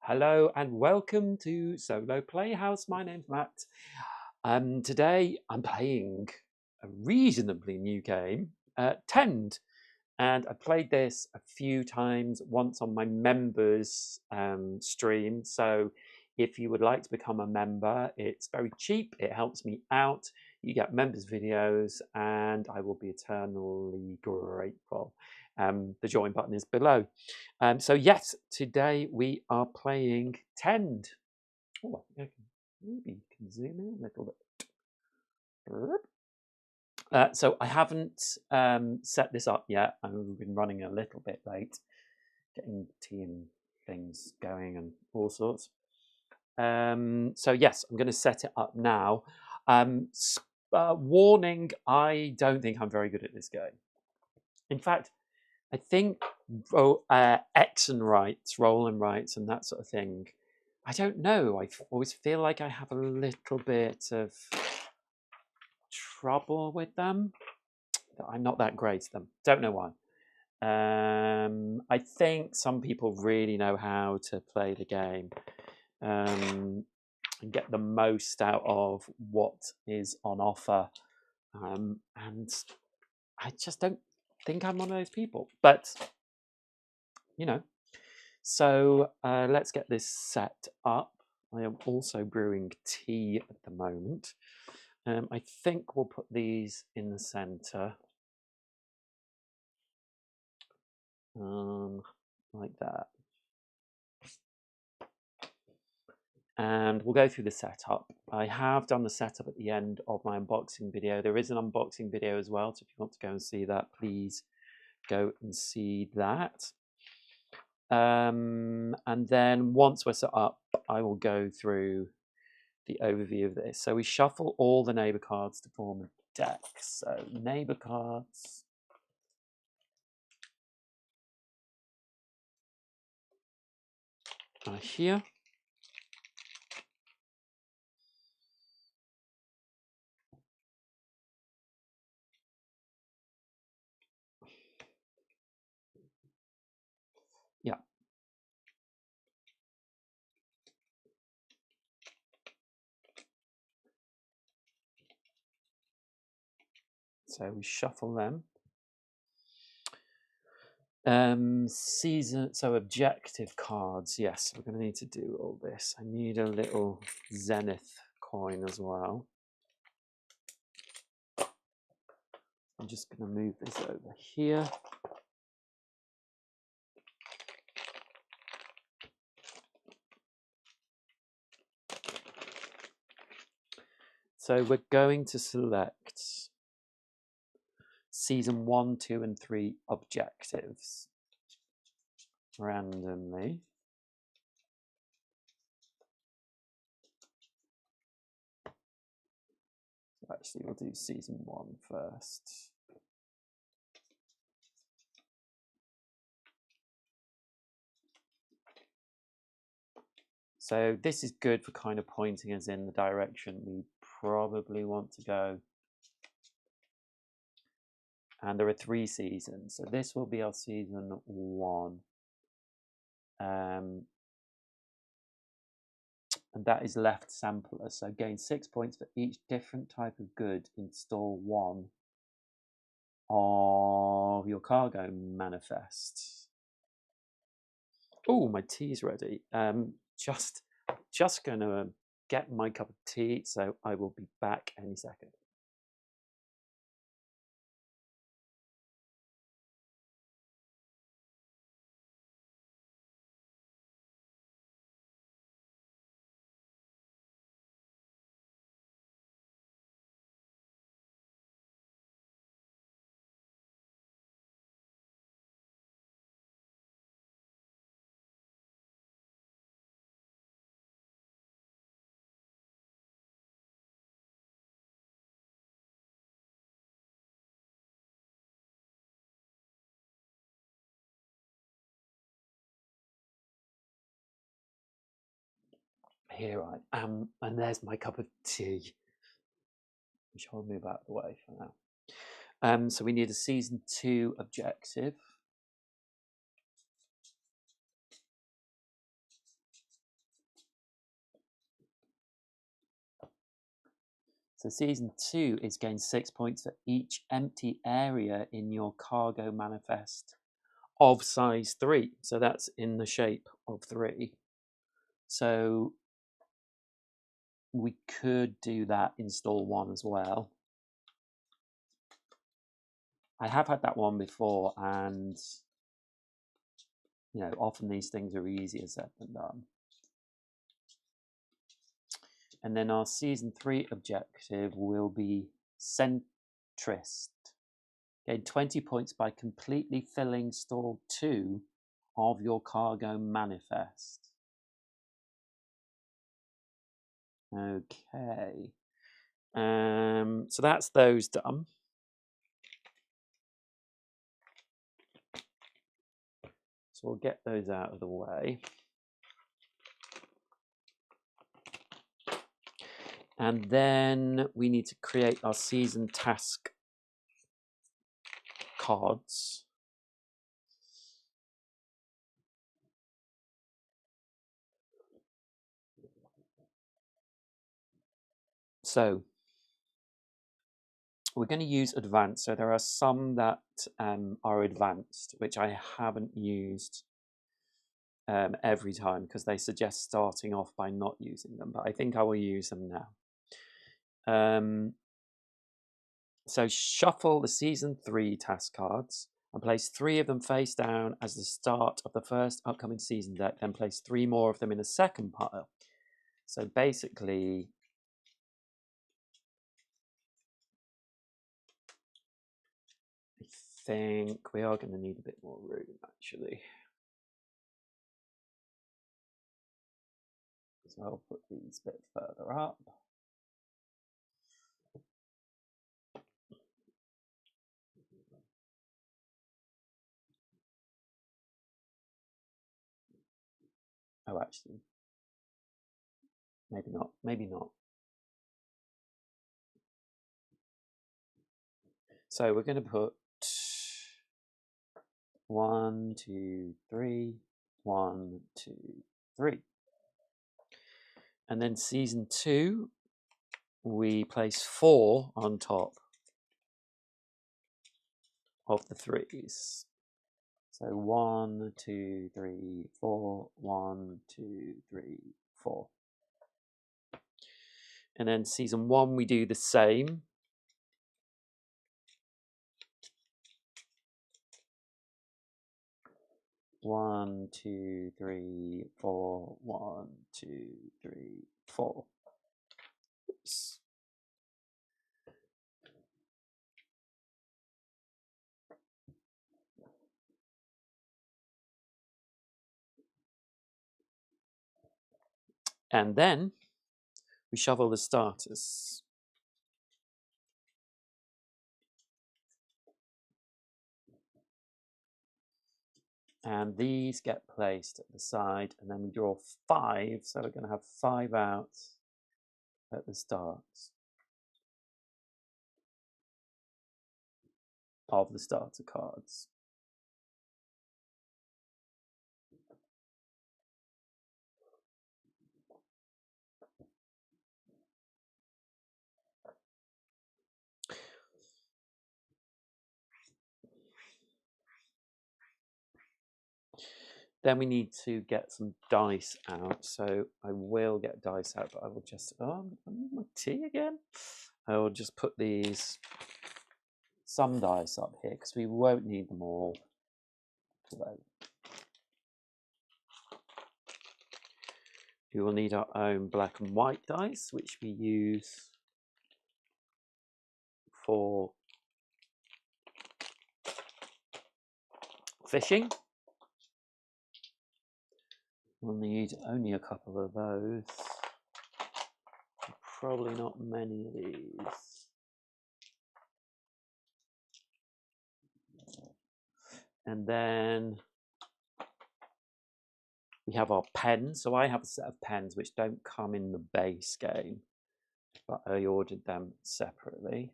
Hello and welcome to Solo Playhouse. My name's Matt. Today I'm playing a reasonably new game, Tend. And I played this a few times, once on my members stream. So if you would like to become a member, it's very cheap. It helps me out. You get members videos and I will be eternally grateful. The join button is below. So yes, today we are playing Tend. Oh, I think I can maybe can zoom in a little bit. So I haven't set this up yet. I've been running a little bit late, getting tea and things going and all sorts. So yes, I'm going to set it up now. Warning, I don't think I'm very good at this game. In fact, I think X and rights, roll and rights, and that sort of thing. I don't know. I always feel like I have a little bit of trouble with them. I'm not that great at them. Don't know why. I think some people really know how to play the game and get the most out of what is on offer. And I just don't think I'm one of those people. But, you know, so let's get this set up. I am also brewing tea at the moment. I think we'll put these in the center. Like that. And we'll go through the setup. I have done the setup at the end of my unboxing video. There is an unboxing video as well, so if you want to go and see that, please go and see that. And then once we're set up, I will go through the overview of this. So we shuffle all the neighbor cards to form a deck. So neighbor cards. Are here. Yeah. So we shuffle them. So objective cards. Yes, we're going to need to do all this. I need a little Zenith coin as well. I'm just going to move this over here. So we're going to select season 1, 2, and 3 objectives randomly. Actually, we'll do season 1 first. So this is good for kind of pointing us in the direction we probably want to go. And there are 3 seasons. So this will be our season 1. And that is left sampler. So gain 6 points for each different type of good. Install 1 of your cargo manifest. Oh, my tea's ready. Just gonna get my cup of tea, so I will be back any second. Here I am, and there's my cup of tea, which I'll move out of the way for now. So we need a season 2 objective. So season 2 is gain 6 points for each empty area in your cargo manifest of size 3. So that's in the shape of 3. So we could do that in stall 1 as well. I have had that one before, and you know, often these things are easier said than done. And then our season 3 objective will be centrist. Gain 20 points by completely filling stall 2 of your cargo manifest. Okay. So that's those done. So we'll get those out of the way. And then we need to create our season task cards. So we're going to use advanced. So there are some that are advanced, which I haven't used every time because they suggest starting off by not using them, but I think I will use them now. So shuffle the season 3 task cards and place 3 of them face down as the start of the first upcoming season deck, then place 3 more of them in the second pile. So basically, I think we are going to need a bit more room actually. So I'll put these a bit further up. Oh, actually, maybe not, maybe not. So we're going to put 1, 2, 3, 1, 2, 3. And then season 2, we place 4 on top of the 3s. So 1, 2, 3, 4, 1, 2, 3, 4. And then season 1, we do the same. One, 2, 3, 4. 1, 2, 3, 4. Oops. And then we shovel the starters. And these get placed at the side, and then we draw 5. So we're going to have 5 out at the start of the starter cards. Then we need to get some dice out. So I will get dice out, but I will just, oh, my tea again. I will just put some dice up here because we won't need them all. We will need our own black and white dice, which we use for fishing. We'll need only a couple of those. Probably not many of these. And then we have our pens. So I have a set of pens which don't come in the base game, but I ordered them separately.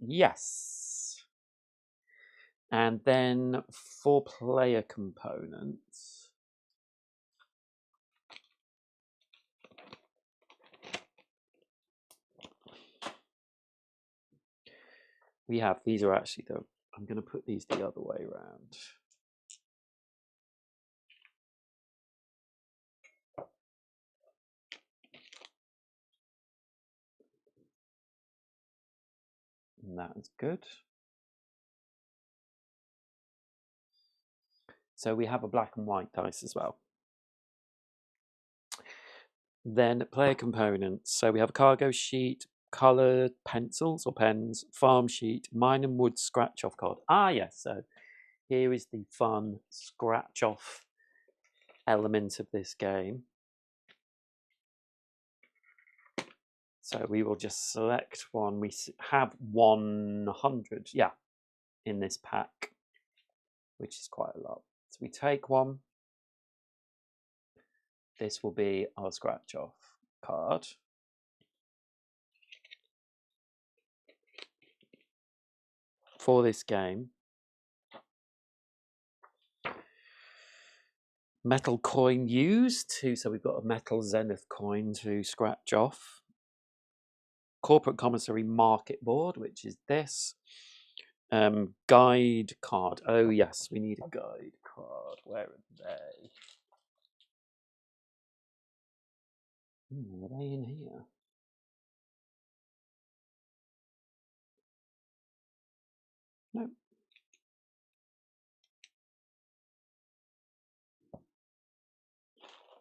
Yes. And then for player components, we have, these are actually the, I'm going to put these the other way around. And that is good. So we have a black and white dice as well. Then player components. So we have a cargo sheet, coloured pencils or pens, farm sheet, mine and wood scratch off card. Ah, yes. So here is the fun scratch off element of this game. So we will just select one. We have 100, yeah, in this pack, which is quite a lot. So we take one. This will be our scratch off card. For this game. Metal coin used, so we've got a metal Zenith coin to scratch off. Corporate commissary market board, which is this. Guide card. Oh yes, we need a guide card. Where are they? Are they in here? No.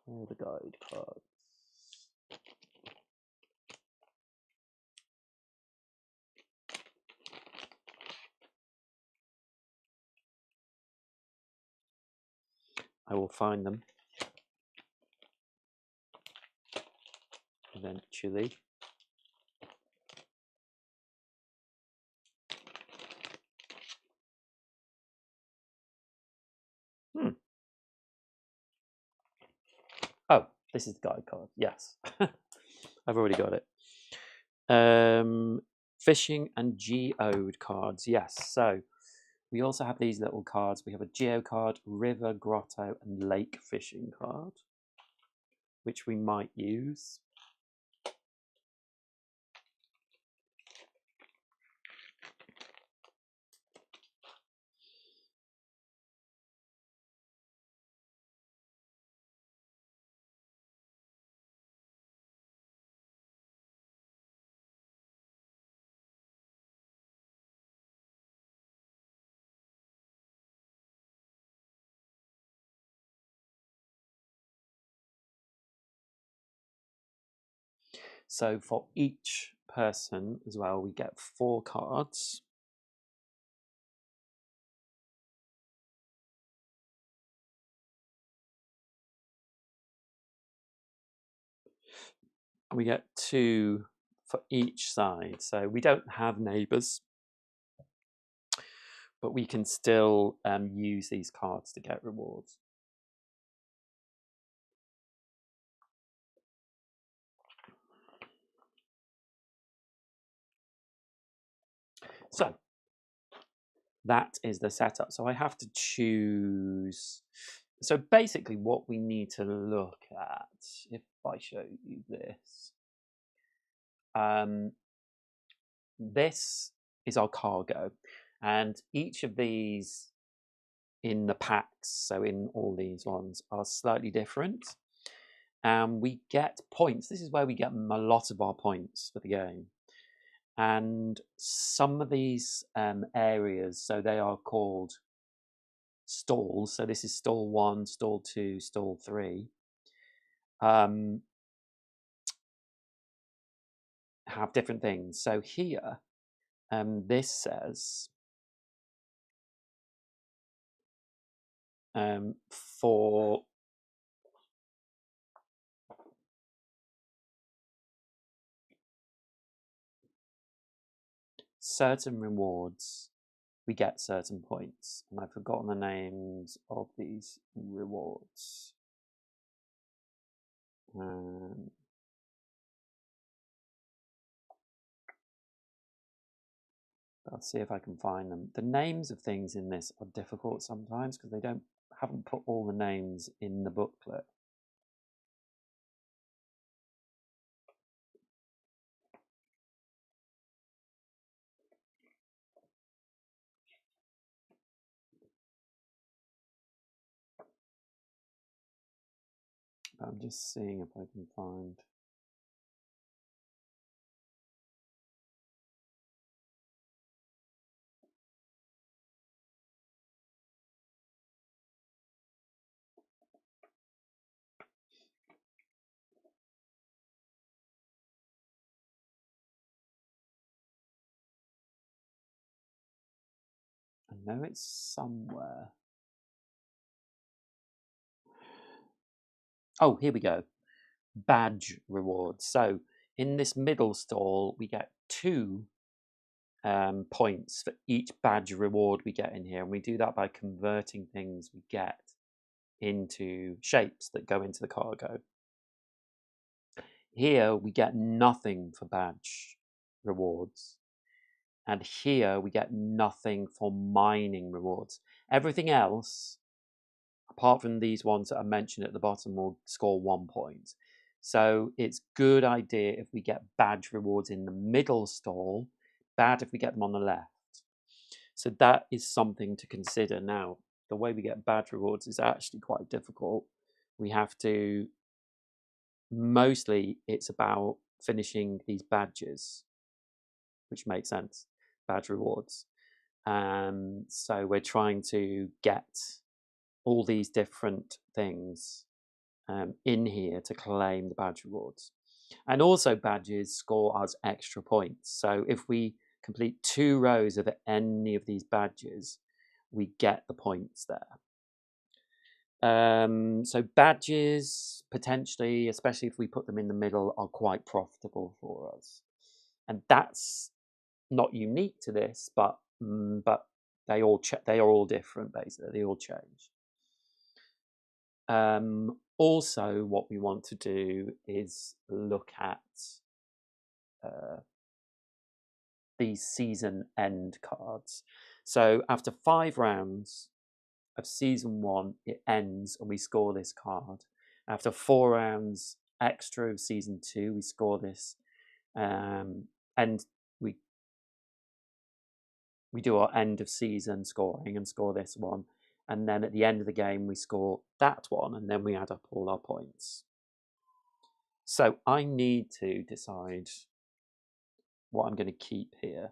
Where are the guide cards? I will find them eventually. Oh, this is the guide card. Yes. I've already got it. Fishing and geode cards. Yes. So we also have these little cards. We have a geo card, river, grotto, and lake fishing card, which we might use. So for each person as well, we get 4 cards. And we get 2 for each side. So we don't have neighbours, but we can still use these cards to get rewards. So that is the setup. So I have to choose. So basically what we need to look at, if I show you this, this is our cargo. And each of these in the packs, so in all these ones, are slightly different. And we get points. This is where we get a lot of our points for the game. And some of these areas, so they are called stalls. So this is stall 1, stall 2, stall 3. Have different things. So here, this says for certain rewards, we get certain points. And I've forgotten the names of these rewards. I'll see if I can find them. The names of things in this are difficult sometimes because they haven't put all the names in the booklet. But I'm just seeing if I can find. I know it's somewhere. Oh, here we go. Badge rewards. So in this middle stall, we get 2 points for each badge reward we get in here. And we do that by converting things we get into shapes that go into the cargo. Here we get nothing for badge rewards. And here we get nothing for mining rewards. Everything else, apart from these ones that are mentioned at the bottom, will score 1 point. So it's good idea if we get badge rewards in the middle stall, bad if we get them on the left. So that is something to consider. Now, the way we get badge rewards is actually quite difficult. We have to, mostly it's about finishing these badges, which makes sense, badge rewards. So we're trying to get all these different things in here to claim the badge rewards. And also badges score us extra points. So if we complete 2 rows of any of these badges, we get the points there. So badges, potentially, especially if we put them in the middle, are quite profitable for us. And that's not unique to this, but they are all different, basically. They all change. Also, what we want to do is look at these season end cards. So after 5 rounds of season 1, it ends and we score this card. After 4 rounds extra of season 2, we score this, and we do our end of season scoring and score this one. And then at the end of the game, we score that one, and then we add up all our points. So I need to decide what I'm going to keep here.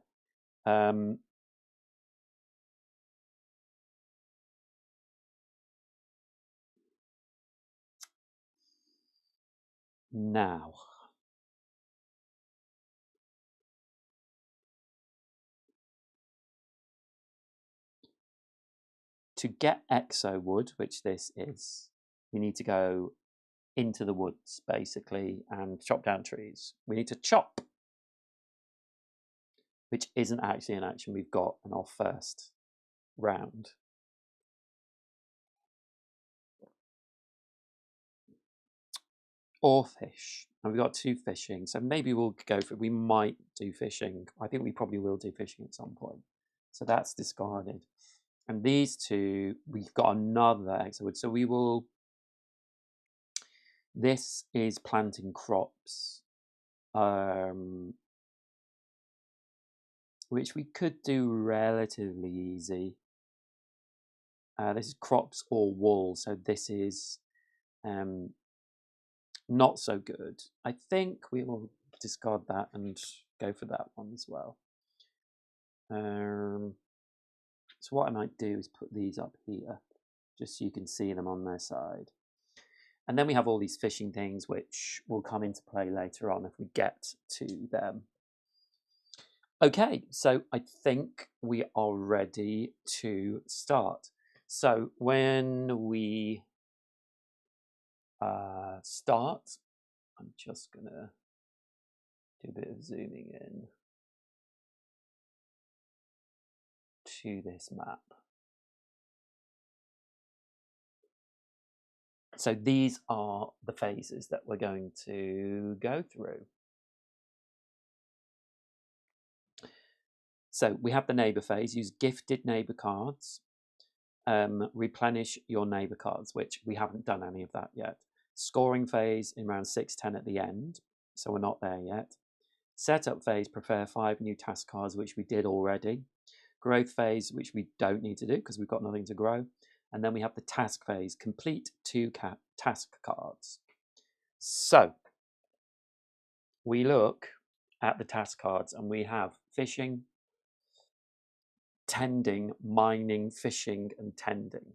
Now, to get exo wood, which this is, we need to go into the woods, basically, and chop down trees. We need to chop, which isn't actually an action we've got in our first round. Or fish. And we've got 2 fishing, so maybe we'll go for, we might do fishing. I think we probably will do fishing at some point. So that's discarded. And these 2, we've got another exo wood. So we will, this is planting crops, which we could do relatively easy. This is crops or wool, so this is not so good. I think we will discard that and go for that one as well. So what I might do is put these up here, just so you can see them on their side. And then we have all these fishing things, which will come into play later on if we get to them. Okay, so I think we are ready to start. So when we start, I'm just going to do a bit of zooming in to this map. So these are the phases that we're going to go through. So we have the neighbour phase. Use gifted neighbour cards. Replenish your neighbour cards, which we haven't done any of that yet. Scoring phase in round 6-10 at the end, so we're not there yet. Setup phase, prepare 5 new task cards, which we did already. Growth phase, which we don't need to do because we've got nothing to grow. And then we have the task phase, complete 2 task cards. So we look at the task cards and we have fishing, tending, mining, fishing, and tending.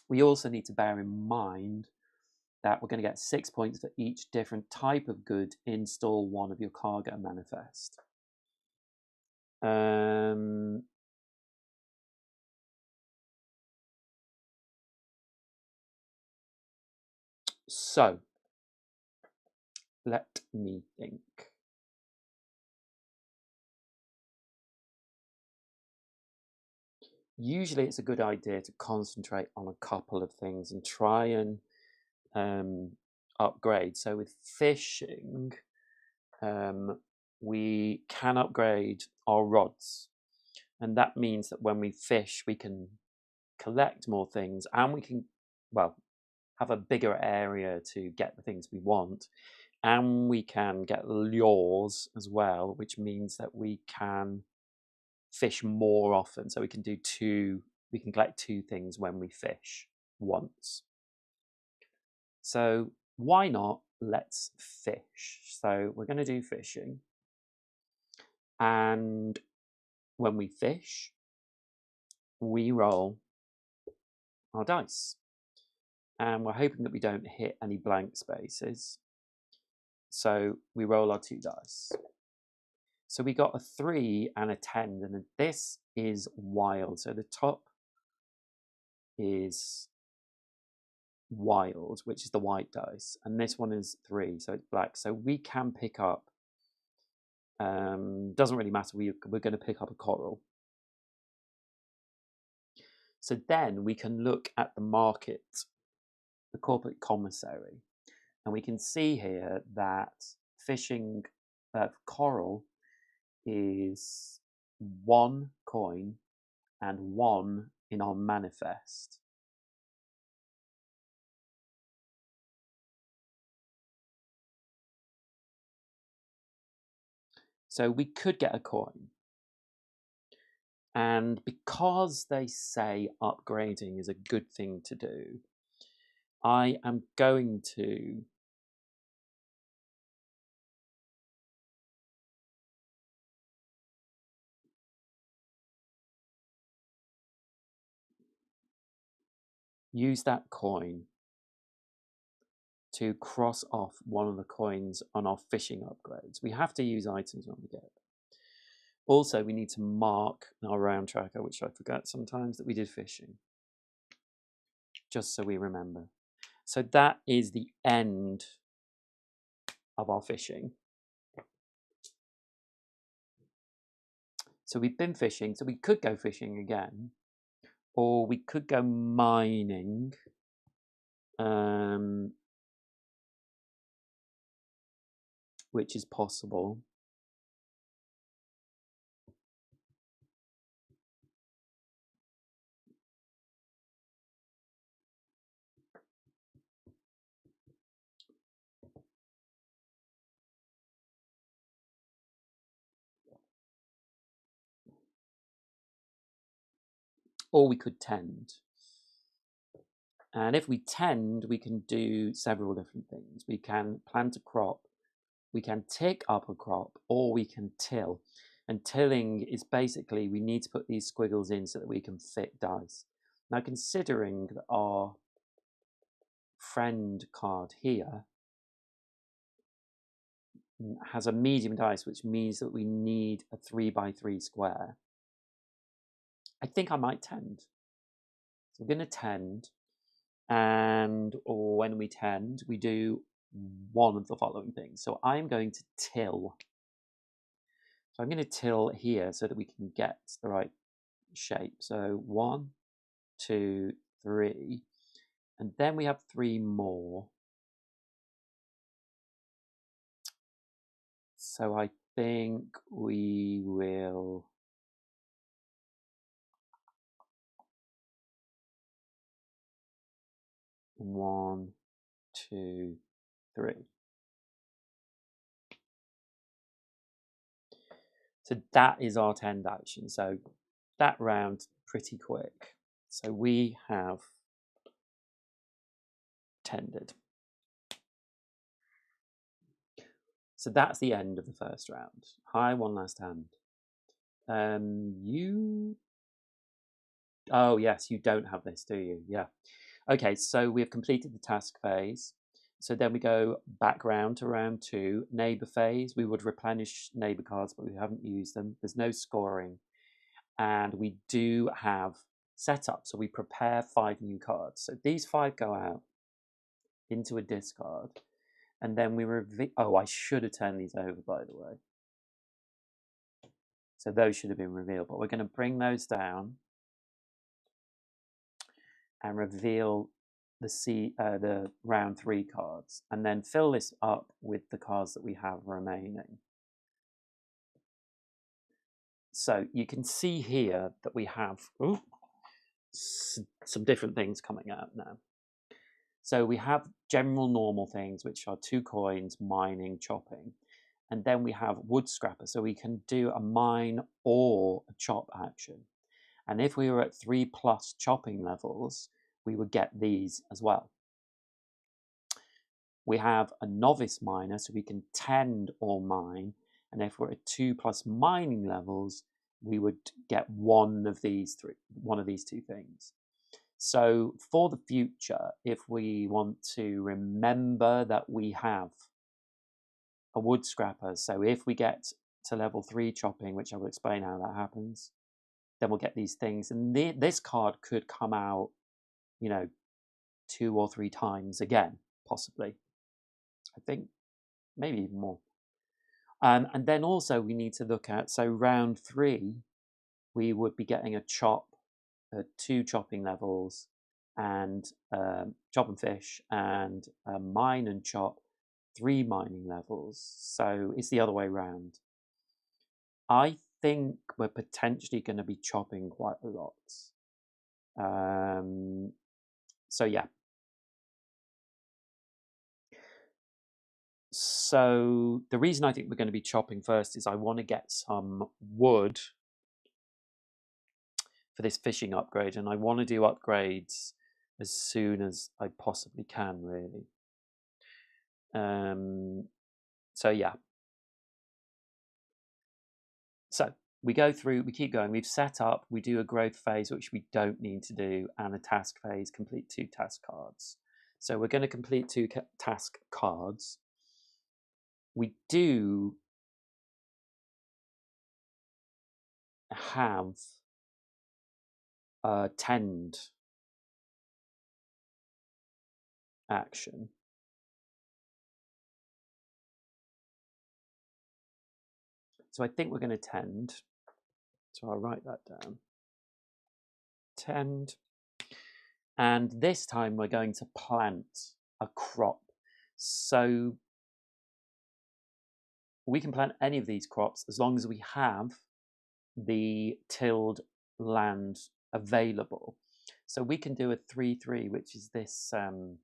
We also need to bear in mind that we're going to get 6 points for each different type of good in stall 1 of your cargo manifest. So let me think. Usually it's a good idea to concentrate on a couple of things and try and upgrade. So with fishing, we can upgrade our rods, and that means that when we fish we can collect more things and we can, well, have a bigger area to get the things we want, and we can get lures as well, which means that we can fish more often. So we can collect 2 things when we fish once. So why not? Let's fish. So we're going to do fishing, and when we fish we roll our dice, and we're hoping that we don't hit any blank spaces. So we roll our 2 dice. So we got a 3 and a 10, and this is wild. So the top is wild, which is the white dice, and this one is 3, so it's black. So we can pick up, doesn't really matter, we're going to pick up a coral. So then we can look at the market, the corporate commissary, and we can see here that fishing coral is 1 coin and 1 in our manifest. So we could get a coin, and because they say upgrading is a good thing to do, I am going to use that coin to cross off one of the coins on our fishing upgrades. We have to use items when we get it. Also, we need to mark our round tracker, which I forget sometimes, that we did fishing, just so we remember. So that is the end of our fishing. So we've been fishing, so we could go fishing again, or we could go mining. Which is possible. Or we could tend. And if we tend, we can do several different things. We can plant a crop, we can tick up a crop, or we can till. And tilling is basically, we need to put these squiggles in so that we can fit dice. Now, considering that our friend card here has a medium dice, which means that we need a 3x3 square, I think I might tend. So we're going to tend, and when we tend, we do one of the following things. So I'm going to till. So I'm going to till here so that we can get the right shape. So 1, 2, 3, and then we have 3 more. So I think we will one, 2, 3. So that is our tend action. So that round pretty quick. So we have tended. So that's the end of the first round. Hi, one last hand. Oh yes, you don't have this, do you? Yeah. Okay, so we have completed the task phase. So then we go back round to round 2, neighbour phase. We would replenish neighbour cards, but we haven't used them. There's no scoring. And we do have setup, so we prepare 5 new cards. So these 5 go out into a discard, and then we reveal. Oh, I should have turned these over, by the way. So those should have been revealed, but we're going to bring those down and reveal the round 3 cards, and then fill this up with the cards that we have remaining. So you can see here that we have some different things coming out now. So we have general normal things, which are 2 coins, mining, chopping. And then we have wood scrapper, so we can do a mine or a chop action. And if we were at 3+ chopping levels, we would get these as well. We have a novice miner, so we can tend or mine. And if we're at 2+ mining levels, we would get one of these 2 things. So for the future, if we want to remember that we have a wood scrapper, so if we get to level 3 chopping, which I will explain how that happens, then we'll get these things. And this card could come out, 2 or 3 times again, possibly. I think maybe even more. And then also we need to look at, so round 3, we would be getting a chop at 2 chopping levels, and chop and fish, and mine and chop 3 mining levels. So it's the other way around. I think we're potentially going to be chopping quite a lot. So yeah. So the reason I think we're going to be chopping first is I want to get some wood for this fishing upgrade, and I want to do upgrades as soon as I possibly can, really. So yeah. So we go through, we keep going. We've set up, we do a growth phase, which we don't need to do, and a task phase, complete 2 task cards. So we're going to complete 2 task cards. We do have a tend action. So I think we're going to tend. So I'll write that down. Tend. And this time we're going to plant a crop. So we can plant any of these crops as long as we have the tilled land available. So we can do a 3/3, which is this some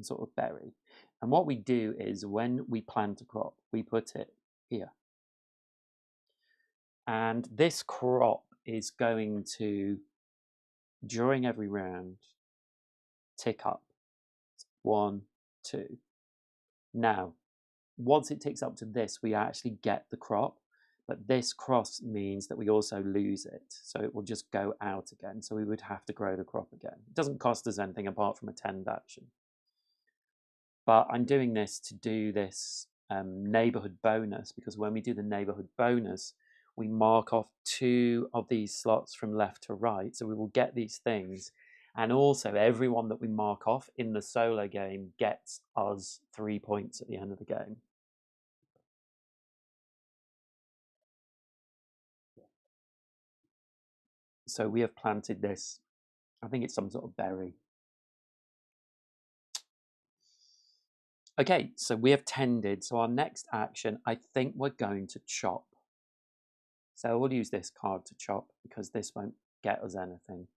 sort of berry. And what we do is when we plant a crop, we put it here. And this crop is going to, during every round, tick up. 1, 2. Now, once it ticks up to this, we actually get the crop, but this cross means that we also lose it. So it will just go out again. So we would have to grow the crop again. It doesn't cost us anything apart from a tend action. But I'm doing this to do this neighborhood bonus, because when we do the neighborhood bonus, we mark off 2 of these slots from left to right. So we will get these things. And also everyone that we mark off in the solo game gets us 3 points at the end of the game. So we have planted this. I think it's some sort of berry. Okay, so we have tended. So our next action, I think we're going to chop. So we'll use this card to chop because this won't get us anything.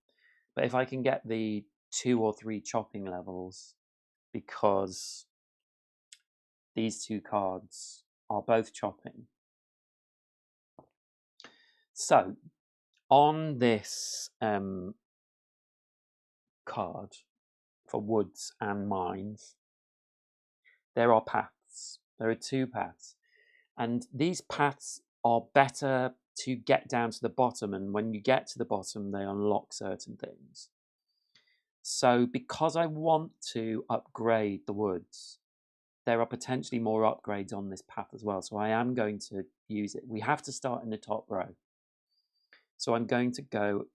But if I can get the 2 or 3 chopping levels, because these 2 cards are both chopping. So on this card for woods and mines, there are paths. There are 2 paths. And these paths are better to get down to the bottom. And when you get to the bottom, they unlock certain things. So because I want to upgrade the woods, there are potentially more upgrades on this path as well. So I am going to use it. We have to start in the top row. So I'm going to go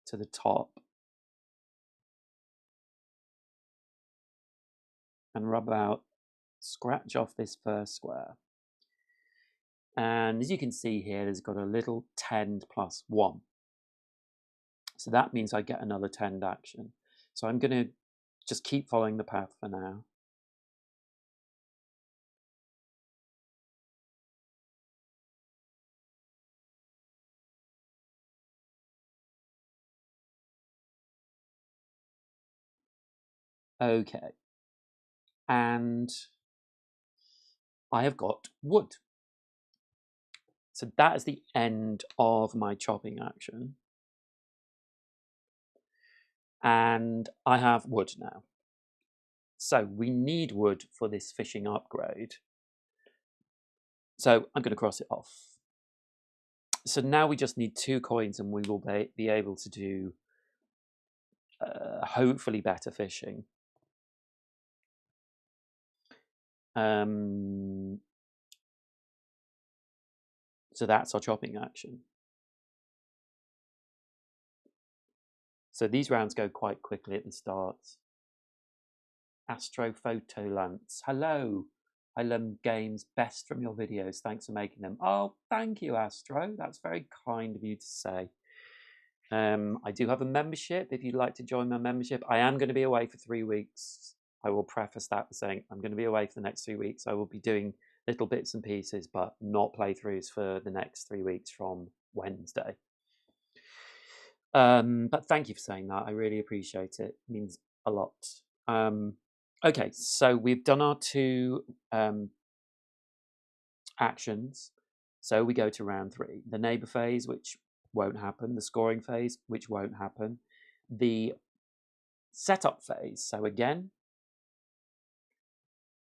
to the top and rub out, scratch off this first square. And as you can see here, there's got a little tend plus 1. So that means I get another tend action. So I'm going to just keep following the path for now. Okay. And I have got wood. So that is the end of my chopping action. And I have wood now. So we need wood for this fishing upgrade. So I'm going to cross it off. So now we just need 2 coins and we will be able to do hopefully better fishing. So that's our chopping action. So these rounds go quite quickly at the start. Astrophotolance. Hello. I love games best from your videos. Thanks for making them. Oh, thank you, Astro. That's very kind of you to say. I do have a membership. If you'd like to join my membership, I am going to be away for 3 weeks. I will preface that by saying I'm going to be away for the next 3 weeks. I will be doing little bits and pieces, but not playthroughs for the next 3 weeks from Wednesday. But thank you for saying that. I really appreciate it. It means a lot. Okay, so we've done our 2 actions. So we go to round 3. The neighbour phase, which won't happen. The scoring phase, which won't happen. The setup phase. So again,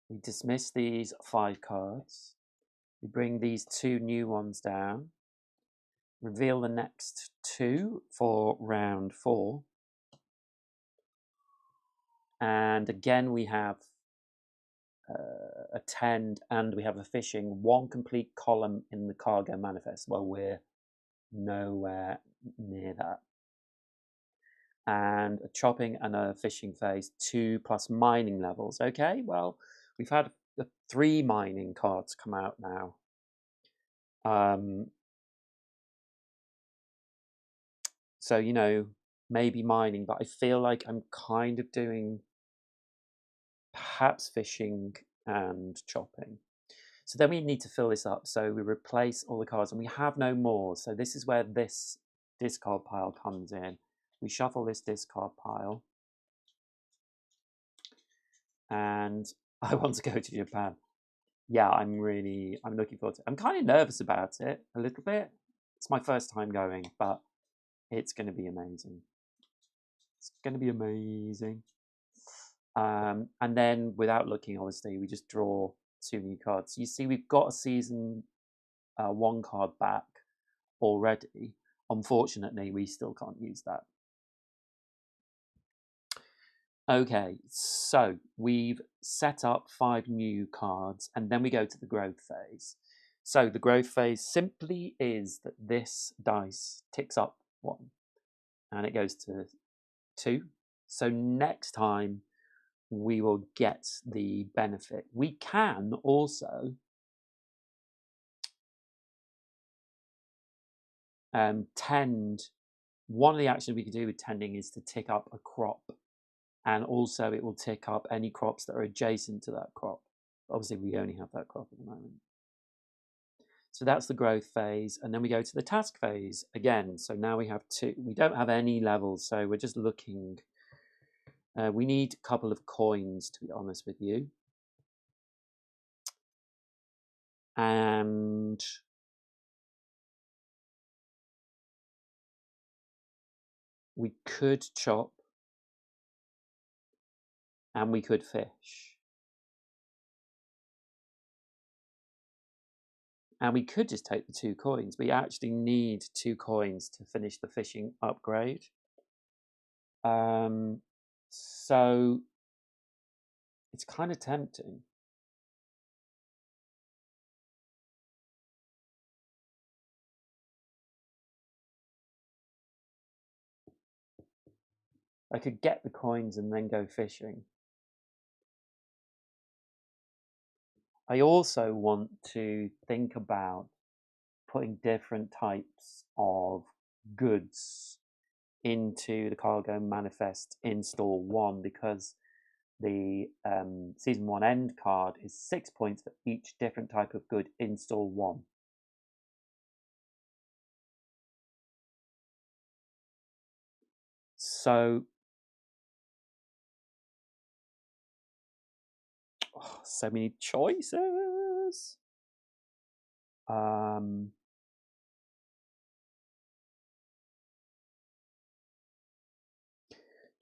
we dismiss these 5 cards. We bring these 2 new ones down. Reveal the next 2 for round 4. And again, we have a tend and we have a fishing, 1 complete column in the cargo manifest. Well, we're nowhere near that. And a chopping and a fishing phase, 2 plus mining levels. Okay, well, we've had 3 mining cards come out now. So, you know, maybe mining, but I feel like I'm kind of doing perhaps fishing and chopping. So then we need to fill this up. So we replace all the cards and we have no more. So this is where this discard pile comes in. We shuffle this discard pile. And I want to go to Japan. Yeah, I'm looking forward to it. I'm kind of nervous about it a little bit. It's my first time going, but it's going to be amazing. It's going to be amazing. And then without looking, obviously, we just draw 2 new cards. You see, we've got a season 1 card back already. Unfortunately, we still can't use that. Okay, so we've set up 5 new cards and then we go to the growth phase. So the growth phase simply is that this dice ticks up 1 and it goes to 2. So next time we will get the benefit. We can also tend. One of the actions we can do with tending is to tick up a crop, and also it will tick up any crops that are adjacent to that crop. Obviously, we only have that crop at the moment. So that's the growth phase, and then we go to the task phase again. So now we have 2. We don't have any levels, so we're just looking. We need a couple of coins, to be honest with you. And we could chop and we could fish. And we could just take the 2 coins. We actually need 2 coins to finish the fishing upgrade. So it's kind of tempting. I could get the coins and then go fishing. I also want to think about putting different types of goods into the cargo manifest in store 1, because the season 1 end card is 6 points for each different type of good in store 1. So so many choices. Do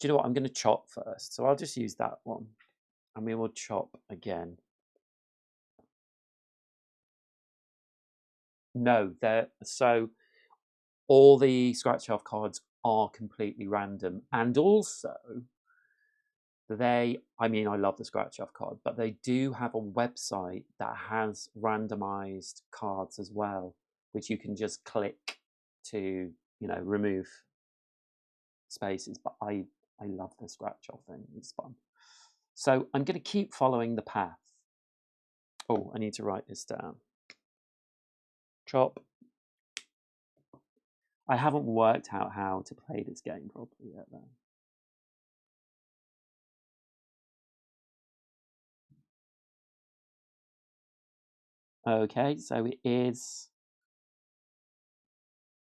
you know what? I'm going to chop first. So I'll just use that one. And we will chop again. No, so all the scratch off cards are completely random. And also, I love the scratch off card, but they do have a website that has randomized cards as well, which you can just click to, remove spaces. But I love the scratch off thing. It's fun. So I'm going to keep following the path. Oh, I need to write this down. Chop. I haven't worked out how to play this game properly yet, though. Okay, so it is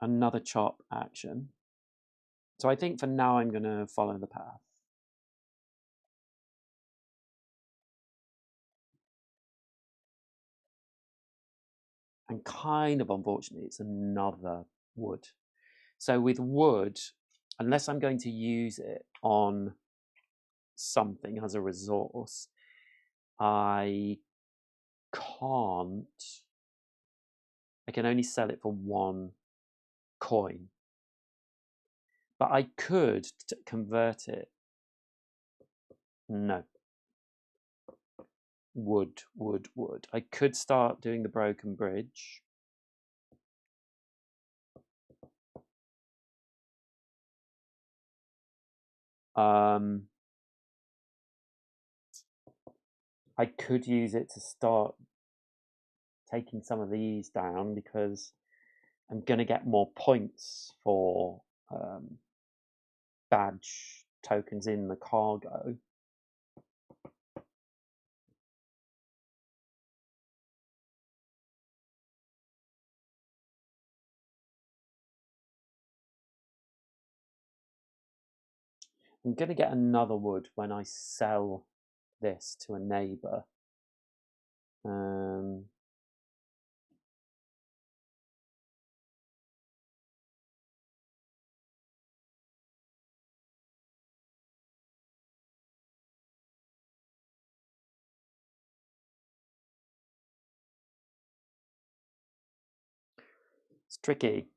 another chop action. So I think for now I'm going to follow the path. And kind of unfortunately, it's another wood. So with wood, unless I'm going to use it on something as a resource, I can only sell it for 1 coin. But I could convert it. No. Wood. I could start doing the broken bridge. I could use it to start taking some of these down, because I'm going to get more points for badge tokens in the cargo. I'm going to get another wood when I sell this to a neighbour. It's tricky.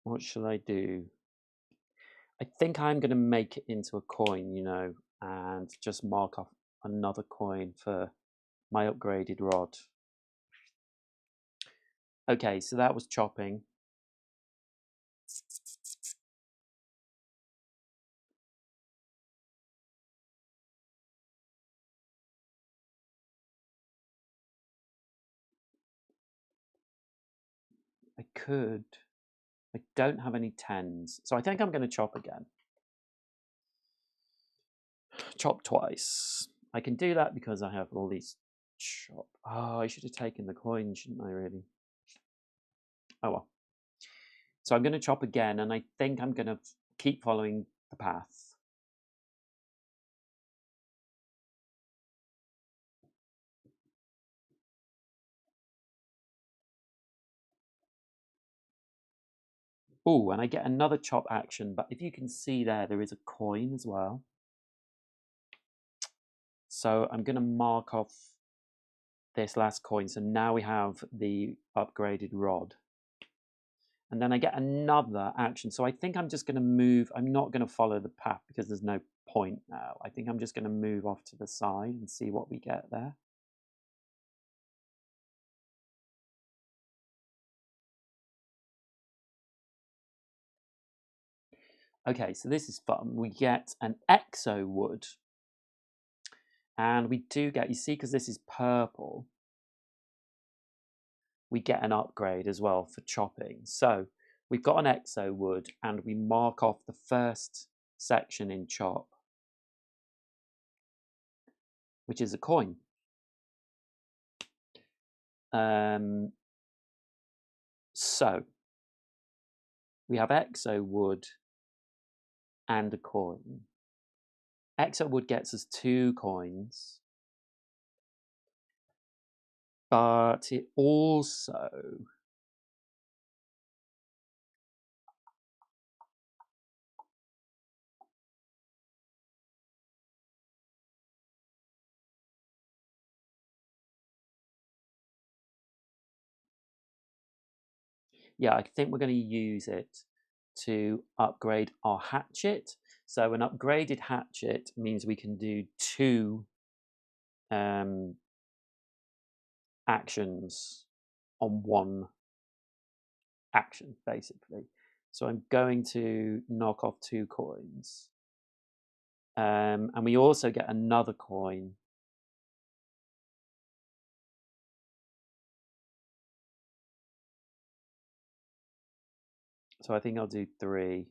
What shall I do? I think I'm going to make it into a coin, and just mark off another coin for my upgraded rod. Okay, so that was chopping. I don't have any 10s, so I think I'm going to chop again. Chop twice. I can do that because I have all these chop. Oh, I should have taken the coin, shouldn't I, really? Oh well. So I'm going to chop again, and I think I'm going to keep following the path. Oh, and I get another chop action, but if you can see there is a coin as well. So I'm going to mark off this last coin. So now we have the upgraded rod. And then I get another action. So I think I'm just going to move. I'm not going to follow the path because there's no point now. I think I'm just going to move off to the side and see what we get there. Okay, so this is fun. We get an exo wood. And we do get, you see, because this is purple, we get an upgrade as well for chopping. So we've got an exo wood and we mark off the first section in chop, which is a coin. So we have exo wood and a coin. Exo wood gets us 2 coins, but it also I think we're going to use it to upgrade our hatchet. So an upgraded hatchet means we can do 2 actions on 1 action, basically. So I'm going to knock off 2 coins. And we also get another coin. So I think I'll do 3.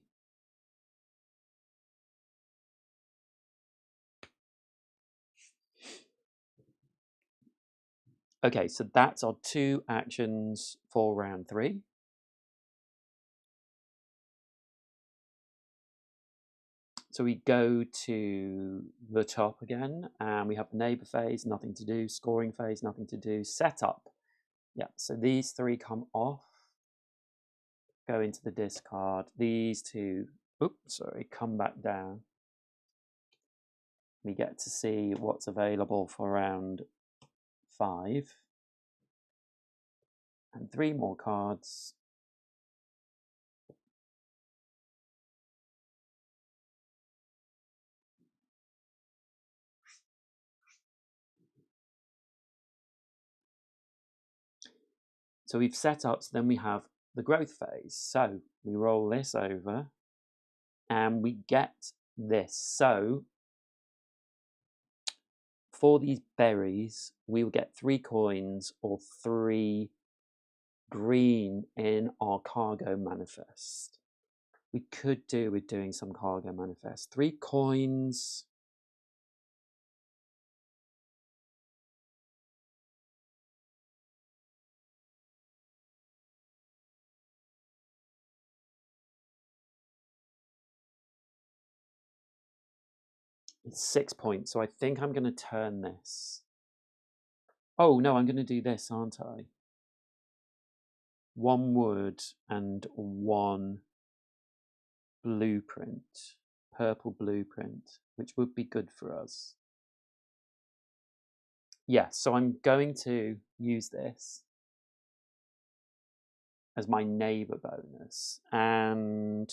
Okay, so that's our 2 actions for round 3. So we go to the top again, and we have the neighbor phase, nothing to do, scoring phase, nothing to do, setup. Yeah, so these 3 come off, go into the discard. These 2, oops, sorry, come back down. We get to see what's available for round 5. And 3 more cards. So we've set up, so then we have the growth phase. So we roll this over and we get this. So for these berries, we will get 3 coins or 3 green in our cargo manifest. We could do with doing some cargo manifest. 3 coins. It's 6 points, so I think I'm going to turn this. Oh, no, I'm going to do this, aren't I? 1 wood and 1 blueprint, purple blueprint, which would be good for us. Yeah, so I'm going to use this as my neighbor bonus. And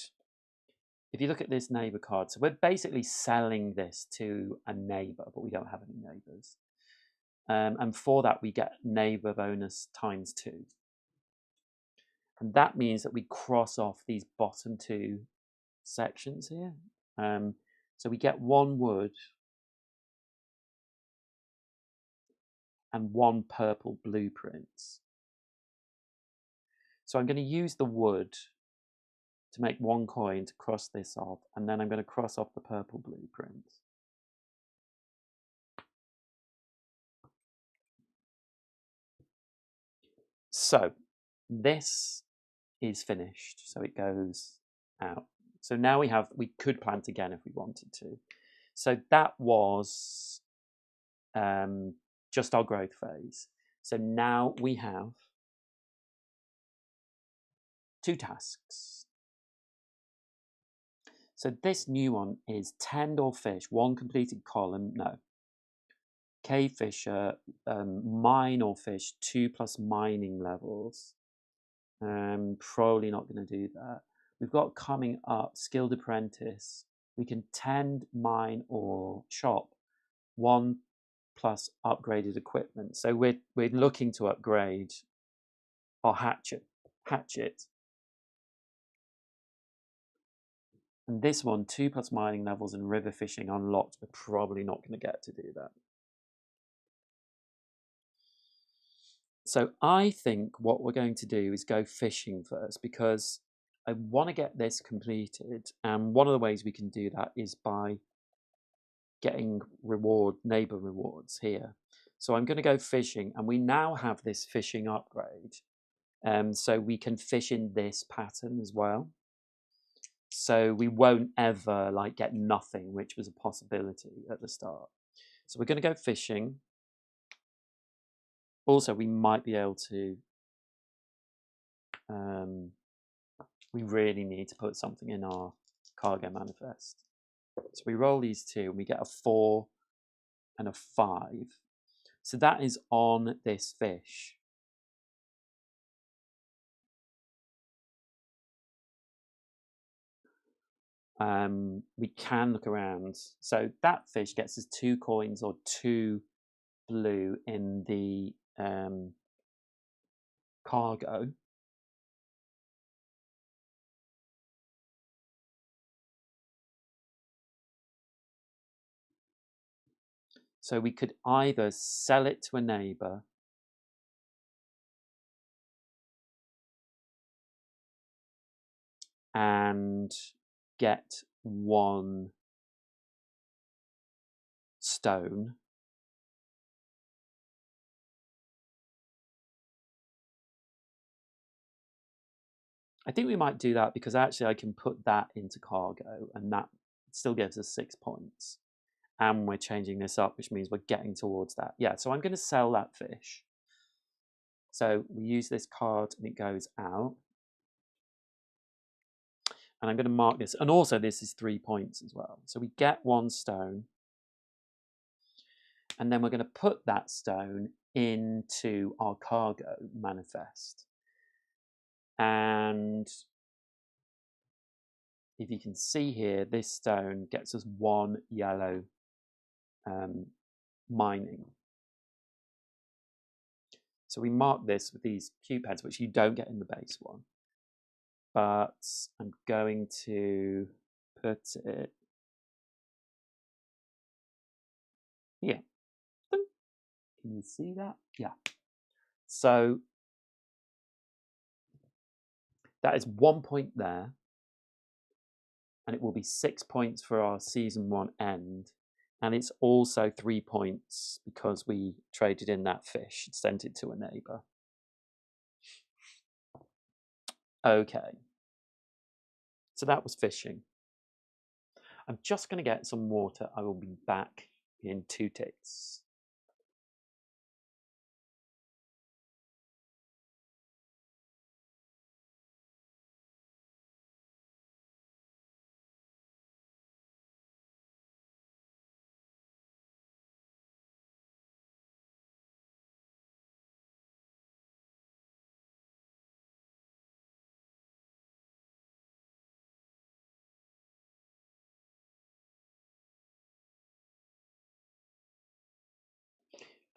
if you look at this neighbor card, so we're basically selling this to a neighbor, but we don't have any neighbors. And for that, we get neighbor bonus times 2. And that means that we cross off these bottom 2 sections here. So we get 1 wood and 1 purple blueprint. So I'm going to use the wood to make 1 coin to cross this off, and then I'm going to cross off the purple blueprint. So this is finished, so it goes out. So now we could plant again if we wanted to. So that was just our growth phase. So now we have 2 tasks. So this new one is tend or fish, one completed column, no. Cave fisher, mine or fish, 2+ mining levels. Probably not going to do that. We've got coming up, skilled apprentice. We can tend, mine, or chop, 1+ upgraded equipment. So we're looking to upgrade our hatchet. And this one, 2+ mining levels and river fishing unlocked. We're probably not going to get to do that. So I think what we're going to do is go fishing first, because I want to get this completed. And one of the ways we can do that is by getting neighbor rewards here. So I'm going to go fishing, and we now have this fishing upgrade. So we can fish in this pattern as well. So we won't ever like get nothing, which was a possibility at the start. So we're going to go fishing. Also, we might be able to, we really need to put something in our cargo manifest. So we roll these two and we get a 4 and a 5. So that is on this fish. We can look around. So that fish gets us 2 coins or 2 blue in the cargo. So we could either sell it to a neighbor and get 1 stone. I think we might do that because actually I can put that into cargo and that still gives us 6 points. And we're changing this up, which means we're getting towards that. Yeah, so I'm going to sell that fish. So we use this card and it goes out. And I'm going to mark this. And also this is 3 points as well. So we get 1 stone. And then we're going to put that stone into our cargo manifest. And if you can see here, this stone gets us 1 yellow mining. So we mark this with these cube heads, which you don't get in the base one. But I'm going to put it here. Can you see that? Yeah. So that is 1 point there. And it will be 6 points for our season 1 end. And it's also 3 points because we traded in that fish and sent it to a neighbor. Okay. So that was fishing. I'm just going to get some water. I will be back in 2 ticks.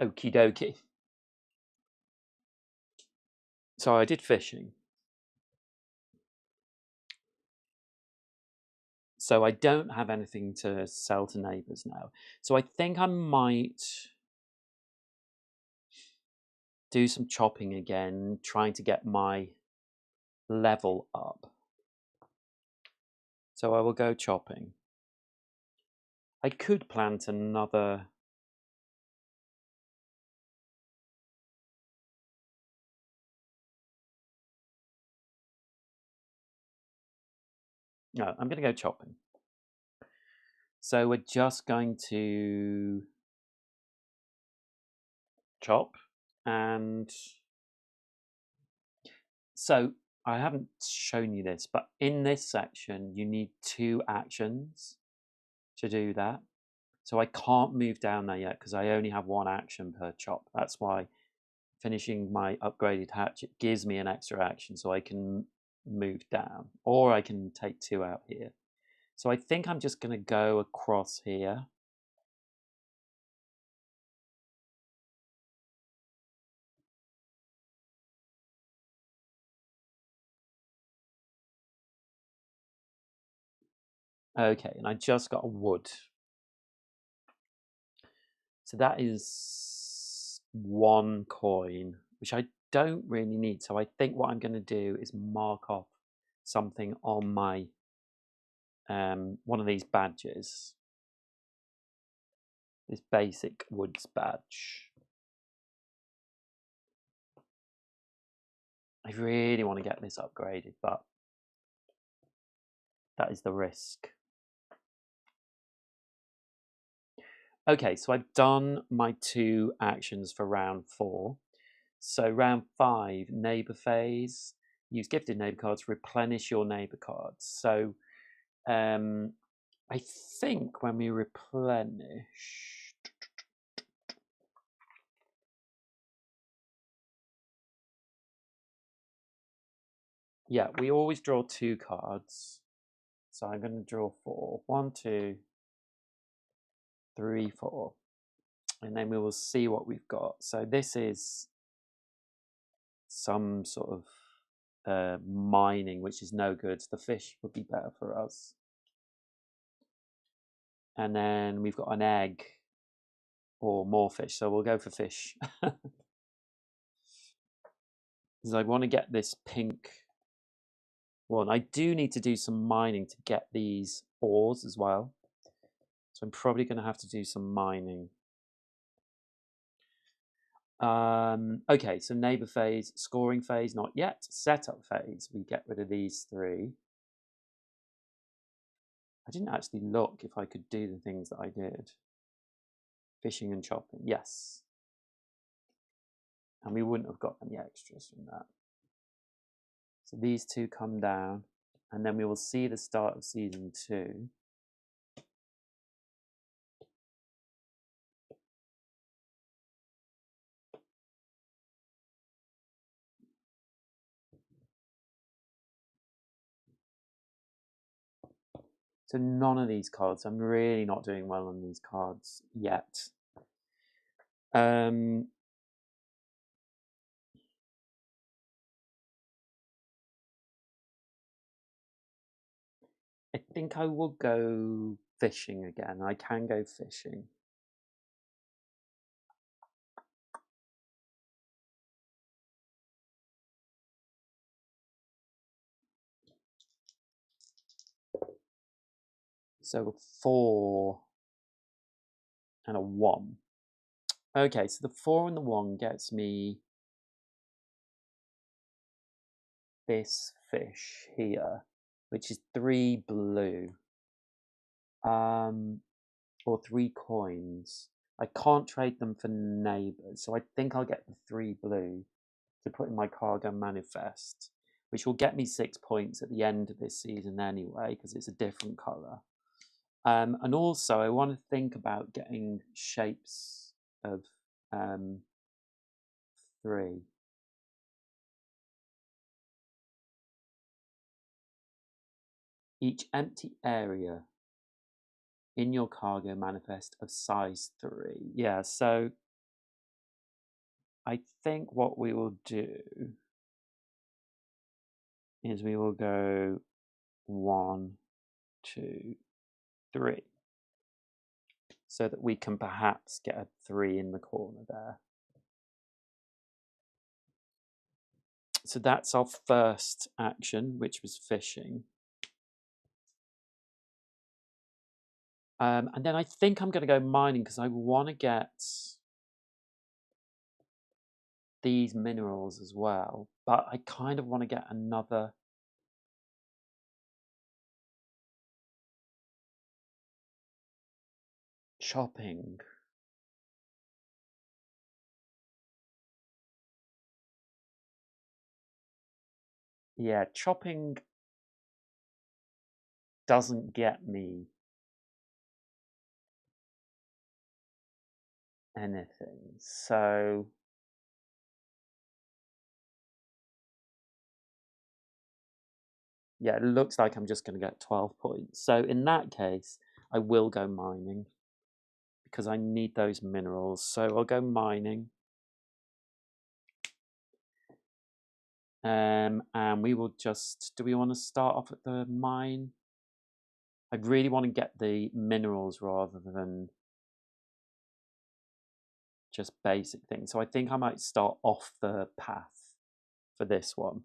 Okie dokie. So I did fishing. So I don't have anything to sell to neighbors now. So I think I might do some chopping again, trying to get my level up. So I will go chopping. I could plant another... No, I'm going to go chopping. So we're just going to chop. And so I haven't shown you this, but in this section, you need 2 actions to do that. So I can't move down there yet because I only have 1 action per chop. That's why finishing my upgraded hatchet gives me an extra action so I can move down, or I can take 2 out here. So I think I'm just going to go across here. Okay, and I just got a wood. So that is 1 coin, which I don't really need. So I think what I'm going to do is mark off something on my one of these badges. This basic woods badge. I really want to get this upgraded, but that is the risk. Okay, so I've done my 2 actions for round 4. So round 5, neighbor phase. Use gifted neighbor cards, replenish your neighbor cards. So I think when we replenish, yeah, we always draw 2 cards. So I'm going to draw 4. 1, 2, 3, 4. And then we will see what we've got. So this is some sort of mining, which is no good. The fish would be better for us. And then we've got an egg or more fish. So we'll go for fish. Because I want to get this pink one. I do need to do some mining to get these ores as well. So I'm probably going to have to do some mining. Okay, so neighbor phase, scoring phase, not yet. Setup phase, we get rid of these 3. I didn't actually look if I could do the things that I did. Fishing and chopping, yes. And we wouldn't have got any extras from that. So these 2 come down, and then we will see the start of season 2. So none of these cards. I'm really not doing well on these cards yet. I think I will go fishing again. I can go fishing. So 4 and a 1. Okay, so the 4 and the 1 gets me this fish here, which is 3 blue. Or 3 coins. I can't trade them for neighbours, so I think I'll get the 3 blue to put in my cargo manifest, which will get me 6 points at the end of this season anyway, because it's a different colour. And also, I want to think about getting shapes of 3. Each empty area in your cargo manifest of size 3. Yeah, so I think what we will do is we will go 1, 2, 3, so that we can perhaps get a 3 in the corner there. So that's our first action, which was fishing. And then I think I'm going to go mining because I want to get these minerals as well, but I kind of want to get another chopping. Yeah, chopping doesn't get me anything. So yeah, it looks like I'm just going to get 12 points. So in that case, I will go mining because I need those minerals. So I'll go mining. And we will just, do we want to start off at the mine? I really want to get the minerals rather than just basic things. So I think I might start off the path for this one.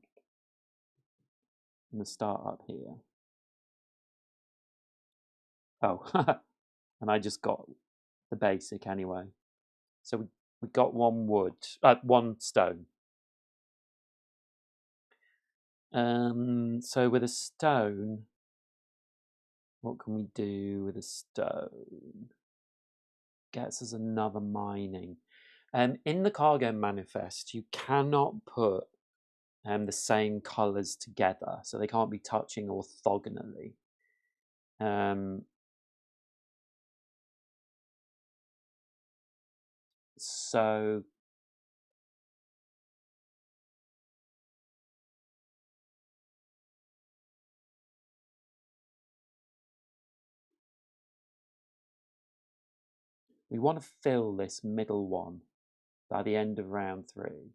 I'm going to start up here. Oh, and I just got the basic anyway. So we got one wood, one stone. So with a stone, what can we do with a stone? Gets us another mining. In the cargo manifest, you cannot put the same colours together, so they can't be touching orthogonally. So we want to fill this middle one by the end of round 3.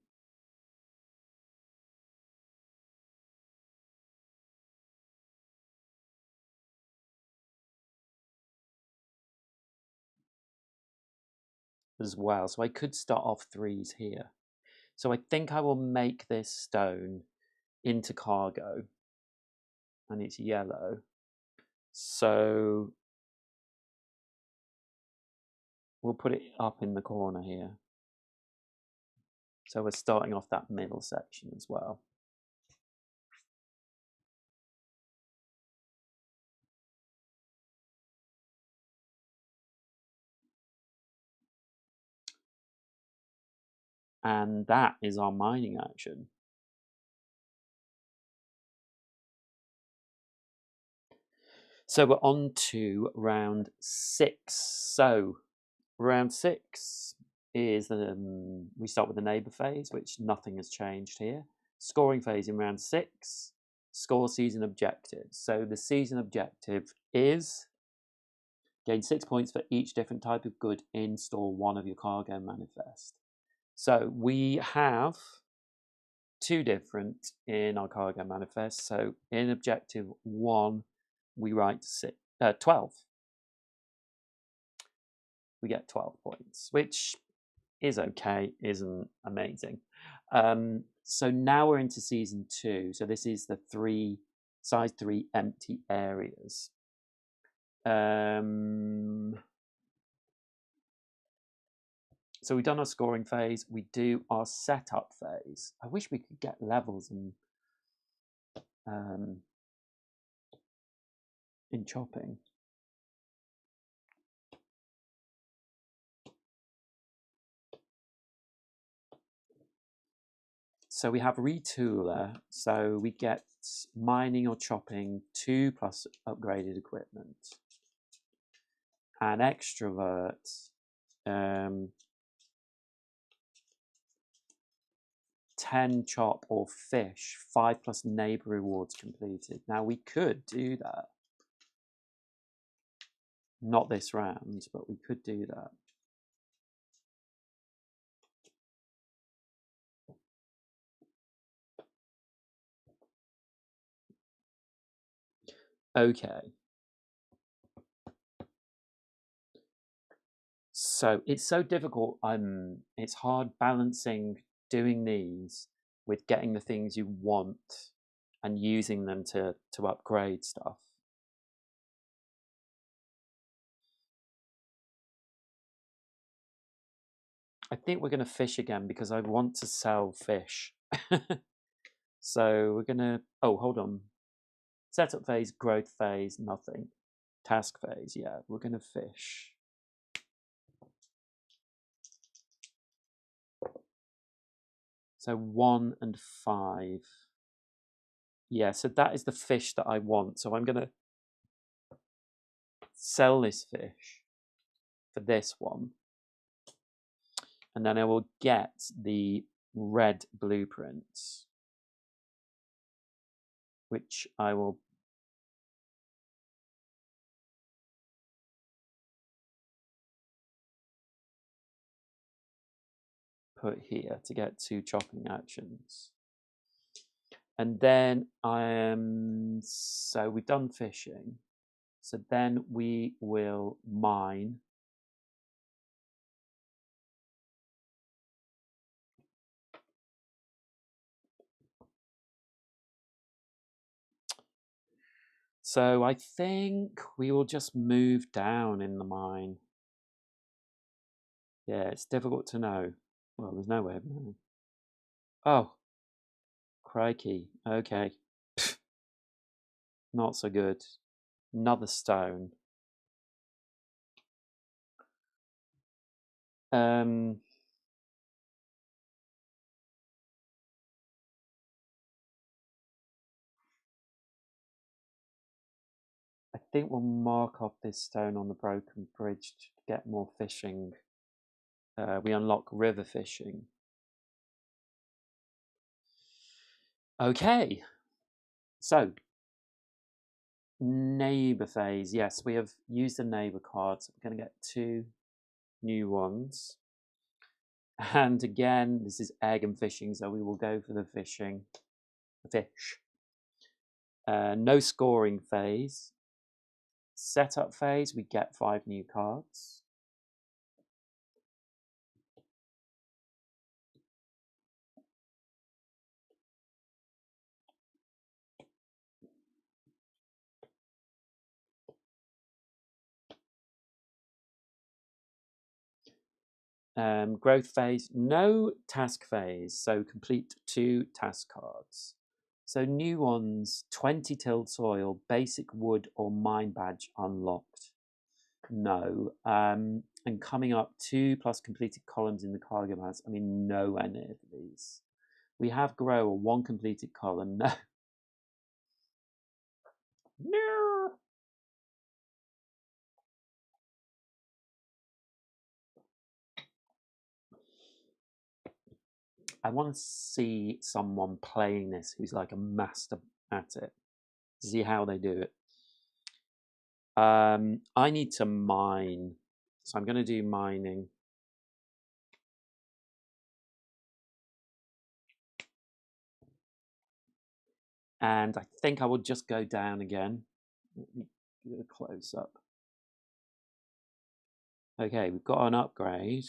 As well, so I could start off 3s here. So I think I will make this stone into cargo, and it's yellow. So we'll put it up in the corner here. So we're starting off that middle section as well. And that is our mining action. So we're on to round 6. So round 6 is we start with the neighbour phase, which nothing has changed here. Scoring phase in round 6, score season objectives. So the season objective is gain 6 points for each different type of good in store 1 of your cargo manifest. So we have 2 different in our cargo manifest. So in objective 1, we write 12. We get 12 points, which is okay, isn't amazing. So now we're into season 2. So this is the size 3 empty areas. So we've done our scoring phase. We do our setup phase. I wish we could get levels in chopping. So we have retooler. So we get mining or chopping 2 plus upgraded equipment. And extrovert. 10 chop or fish, 5 plus neighbour rewards completed. Now we could do that. Not this round, but we could do that. Okay. So it's so difficult. It's hard balancing doing these with getting the things you want and using them to upgrade stuff. I think we're going to fish again because I want to sell fish. So we're going to, oh, hold on. Setup phase, growth phase, nothing. Task phase, yeah, we're going to fish. So 1 and 5. Yeah, so that is the fish that I want. So I'm going to sell this fish for this one. And then I will get the red blueprints, which I will put here to get 2 chopping actions. And then so we've done fishing. So then we will mine. So I think we will just move down in the mine. Yeah, it's difficult to know. Well, there's no way of knowing. Oh, crikey. Okay. Not so good. Another stone. I think we'll mark off this stone on the broken bridge to get more fishing. We unlock river fishing. Okay. So, neighbor phase. Yes, we have used the neighbor cards. We're going to get 2 new ones. And again, this is egg and fishing, so we will go for the fishing. The fish. No scoring phase. Setup phase, we get 5 new cards. Growth phase, no task phase, so complete 2 task cards. So new ones, 20 tilled soil, basic wood or mine badge unlocked. No. And coming up, 2 plus completed columns in the cargo balance. I mean, nowhere near these. We have grow, 1 completed column. No. No. I want to see someone playing this who's like a master at it. See how they do it. I need to mine, so I'm going to do mining. And I think I will just go down again. Let me get a close up. Okay, we've got an upgrade.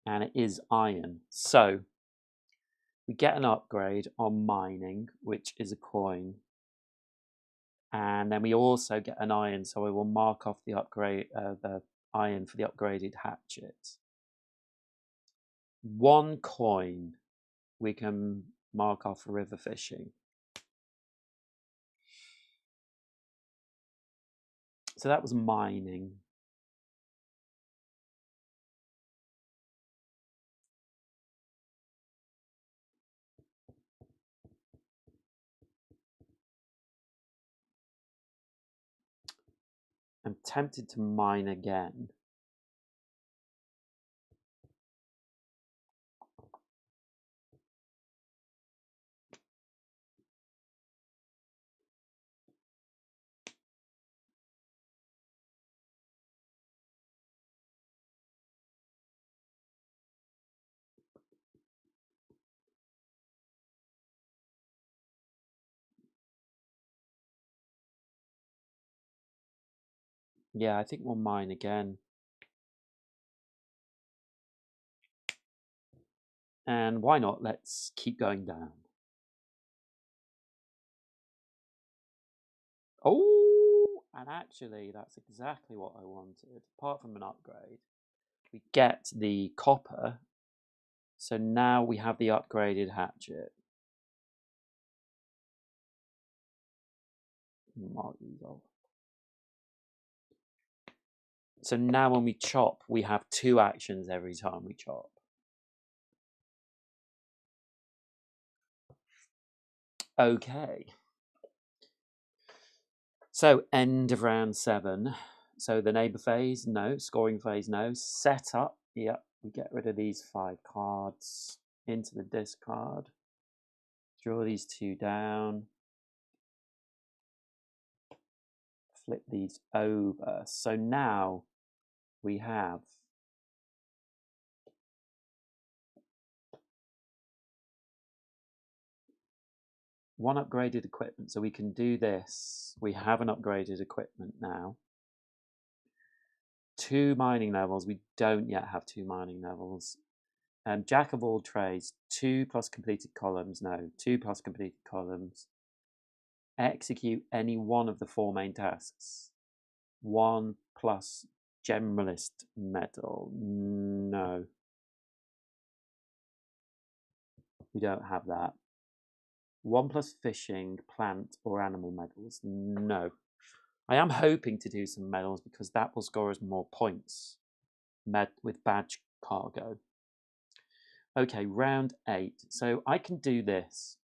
And it is iron. So we get an upgrade on mining, which is a coin. And then we also get an iron, so I will mark off the upgrade, the iron for the upgraded hatchet. 1 coin we can mark off for river fishing. So that was mining. I'm tempted to mine again. Yeah, I think we'll mine again. And why not? Let's keep going down. Oh, and actually, that's exactly what I wanted. Apart from an upgrade, we get the copper. So now we have the upgraded hatchet. Mark these off. So now when we chop, we have 2 actions every time we chop. Okay. So end of round 7. So the neighbour phase, no. Scoring phase, no. Set up, yep. We get rid of these 5 cards into the discard. Draw these 2 down. Flip these over. So now we have one upgraded equipment. So we can do this. We have an upgraded equipment now. 2 mining levels. We don't yet have 2 mining levels. Jack of all trades, 2 plus completed columns. No, 2 plus completed columns. Execute any one of the 4 main tasks. 1 plus generalist medal. No. We don't have that. 1 plus fishing, plant, or animal medals. No. I am hoping to do some medals because that will score us more points with badge cargo. Okay, round 8. So I can do this.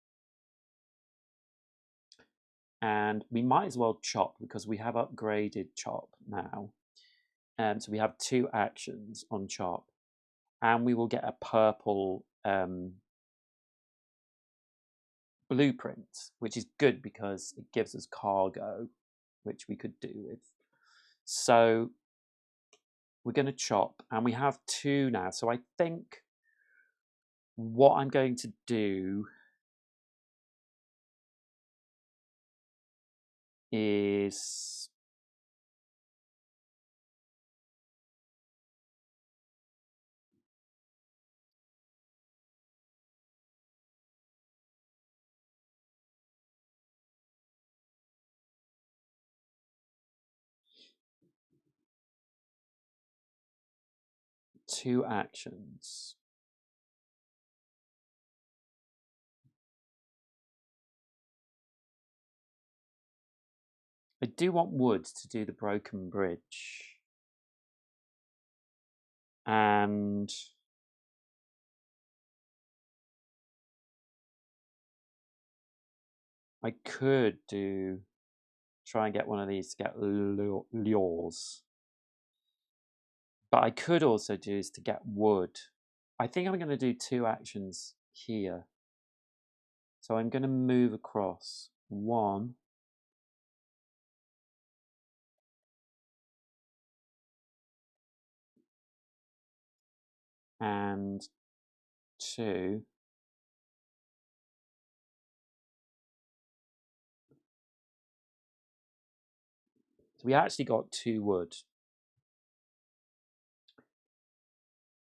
And we might as well chop because we have upgraded chop now. So we have 2 actions on chop. And we will get a purple blueprint, which is good because it gives us cargo, which we could do with. So we're going to chop, and we have 2 now. So I think what I'm going to do is two actions. I do want wood to do the broken bridge. And I could try and get one of these to get lures. But I could also do is to get wood. I think I'm going to do 2 actions here. So I'm going to move across 1. And 2. So we actually got 2 wood.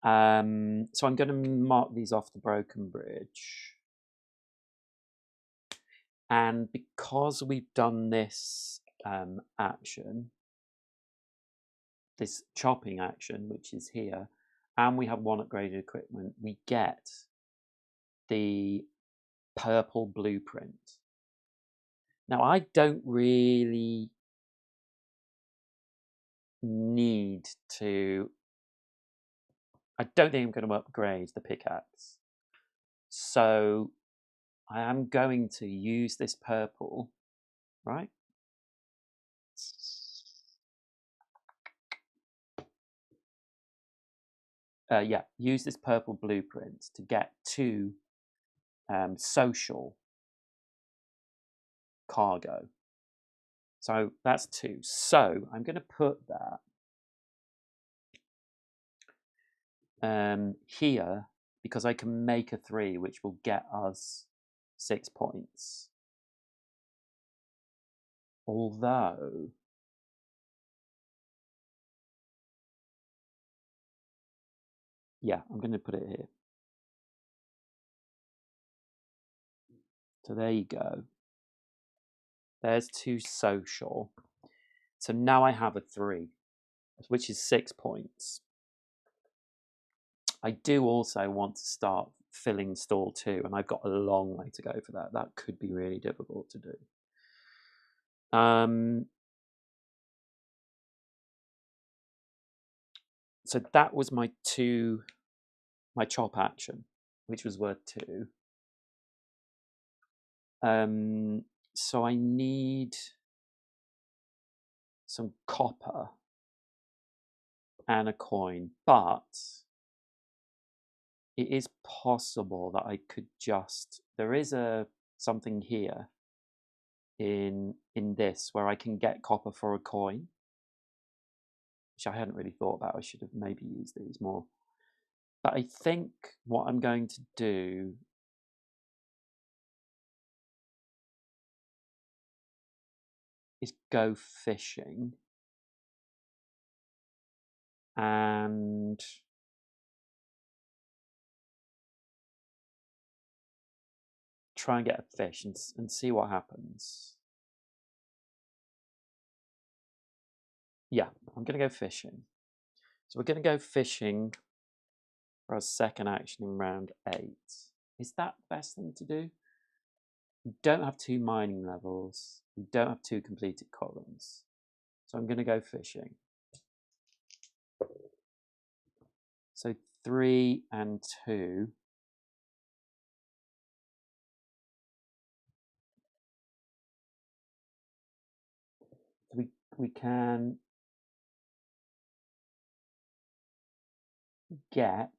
So I'm going to mark these off the broken bridge. And because we've done this action, this chopping action, which is here, and we have 1 upgraded equipment, we get the purple blueprint. Now, I don't really need to... I don't think I'm going to upgrade the pickaxe. So I am going to use this purple, right? Yeah, use this purple blueprint to get 2 social cargo. So that's 2. So I'm going to put that here because I can make a 3, which will get us 6 points. Although yeah, I'm going to put it here. So there you go. There's 2 social. So now I have a 3, which is 6 points. I do also want to start filling stall 2, and I've got a long way to go for that. That could be really difficult to do. So that was my chop action, which was worth 2. So I need some copper and a coin, but it is possible that I could just, there is something here in this where I can get copper for a coin, which I hadn't really thought about. I should have maybe used these more. But I think what I'm going to do is go fishing and try and get a fish and see what happens. Yeah, I'm going to go fishing. So we're going to go fishing for our second action in round 8. Is that the best thing to do? We don't have 2 mining levels. We don't have 2 completed columns. So I'm going to go fishing. So 3 and 2. We can get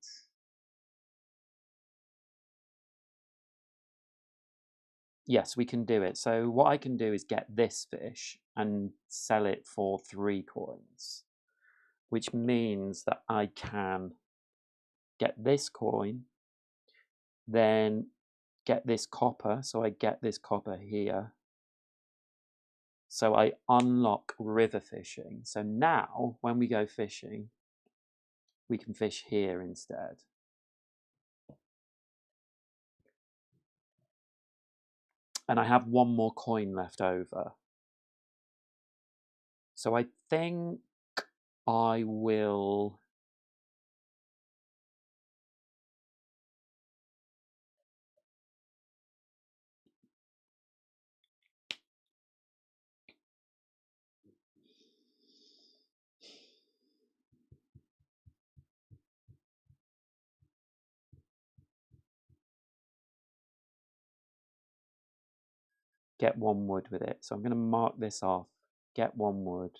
yes, we can do it. So what I can do is get this fish and sell it for 3 coins, which means that I can get this coin, then get this copper. So I get this copper here. So I unlock river fishing. So now when we go fishing, we can fish here instead. And I have 1 more coin left over. So I think I will get 1 wood with it. So I'm going to mark this off, get 1 wood,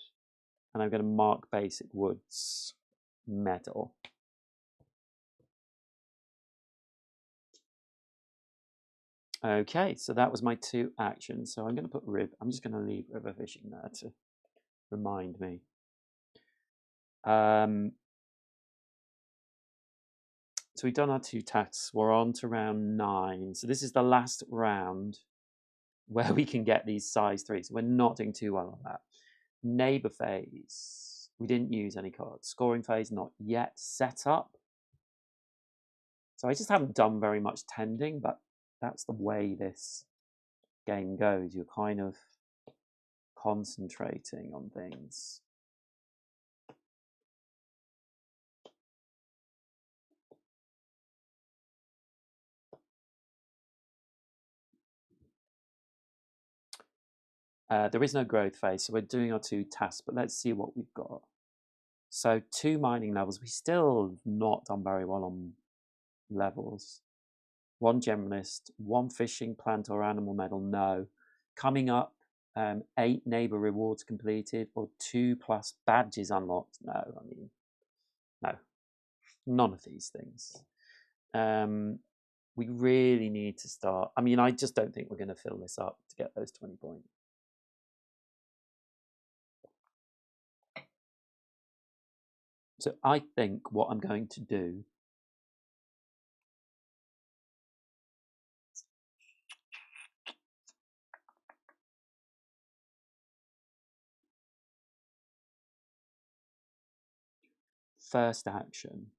and I'm going to mark basic woods metal. Okay, so that was my 2 actions. So I'm going to put I'm just going to leave river fishing there to remind me. So we've done our 2 tasks. We're on to round 9. So this is the last round where we can get these size 3s. So we're not doing too well on that. Neighbor phase. We didn't use any cards. Scoring phase, not yet. Set up. So I just haven't done very much tending, but that's the way this game goes. You're kind of concentrating on things. There is no growth phase, so we're doing our 2 tasks, but let's see what we've got. So 2 mining levels. We still have not done very well on levels. 1 generalist, 1 fishing, plant or animal medal, no. Coming up, 8 neighbor rewards completed or 2+ badges unlocked, no. I mean, no, none of these things. We really need to start. I mean, I just don't think we're going to fill this up to get those 20 points. So I think what I'm going to do first action.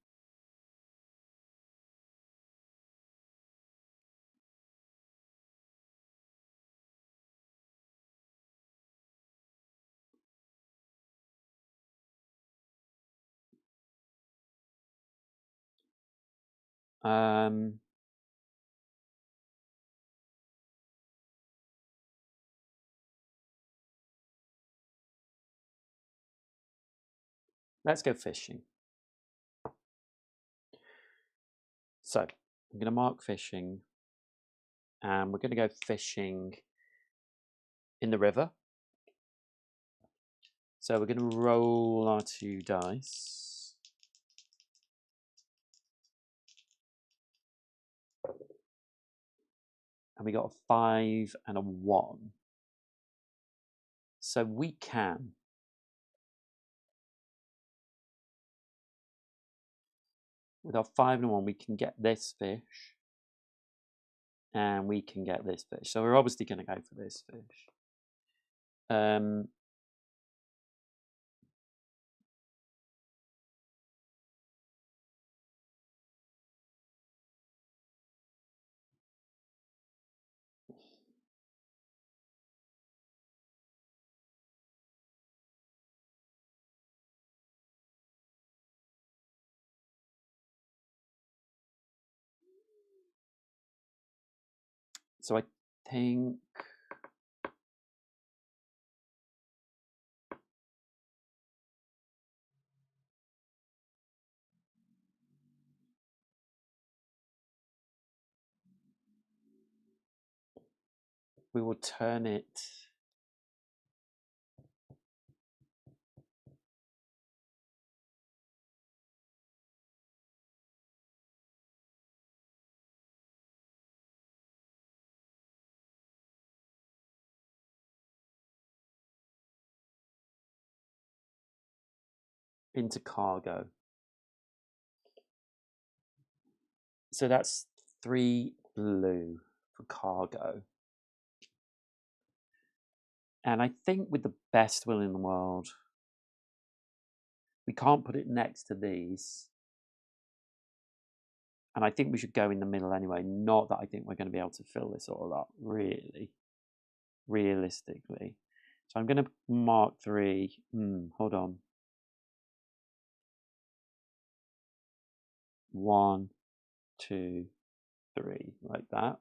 Let's go fishing. So I'm going to mark fishing and we're going to go fishing in the river. So we're going to roll our 2 dice. And we got a 5 and a 1. So we can. With our 5 and a 1, we can get this fish. And we can get this fish. So we're obviously going to go for this fish. So I think we will turn it into cargo. So that's 3 blue for cargo. And I think with the best will in the world, we can't put it next to these. And I think we should go in the middle anyway. Not that I think we're going to be able to fill this all up, really, realistically. So I'm going to mark 3. Hold on. 1, 2, 3, like that.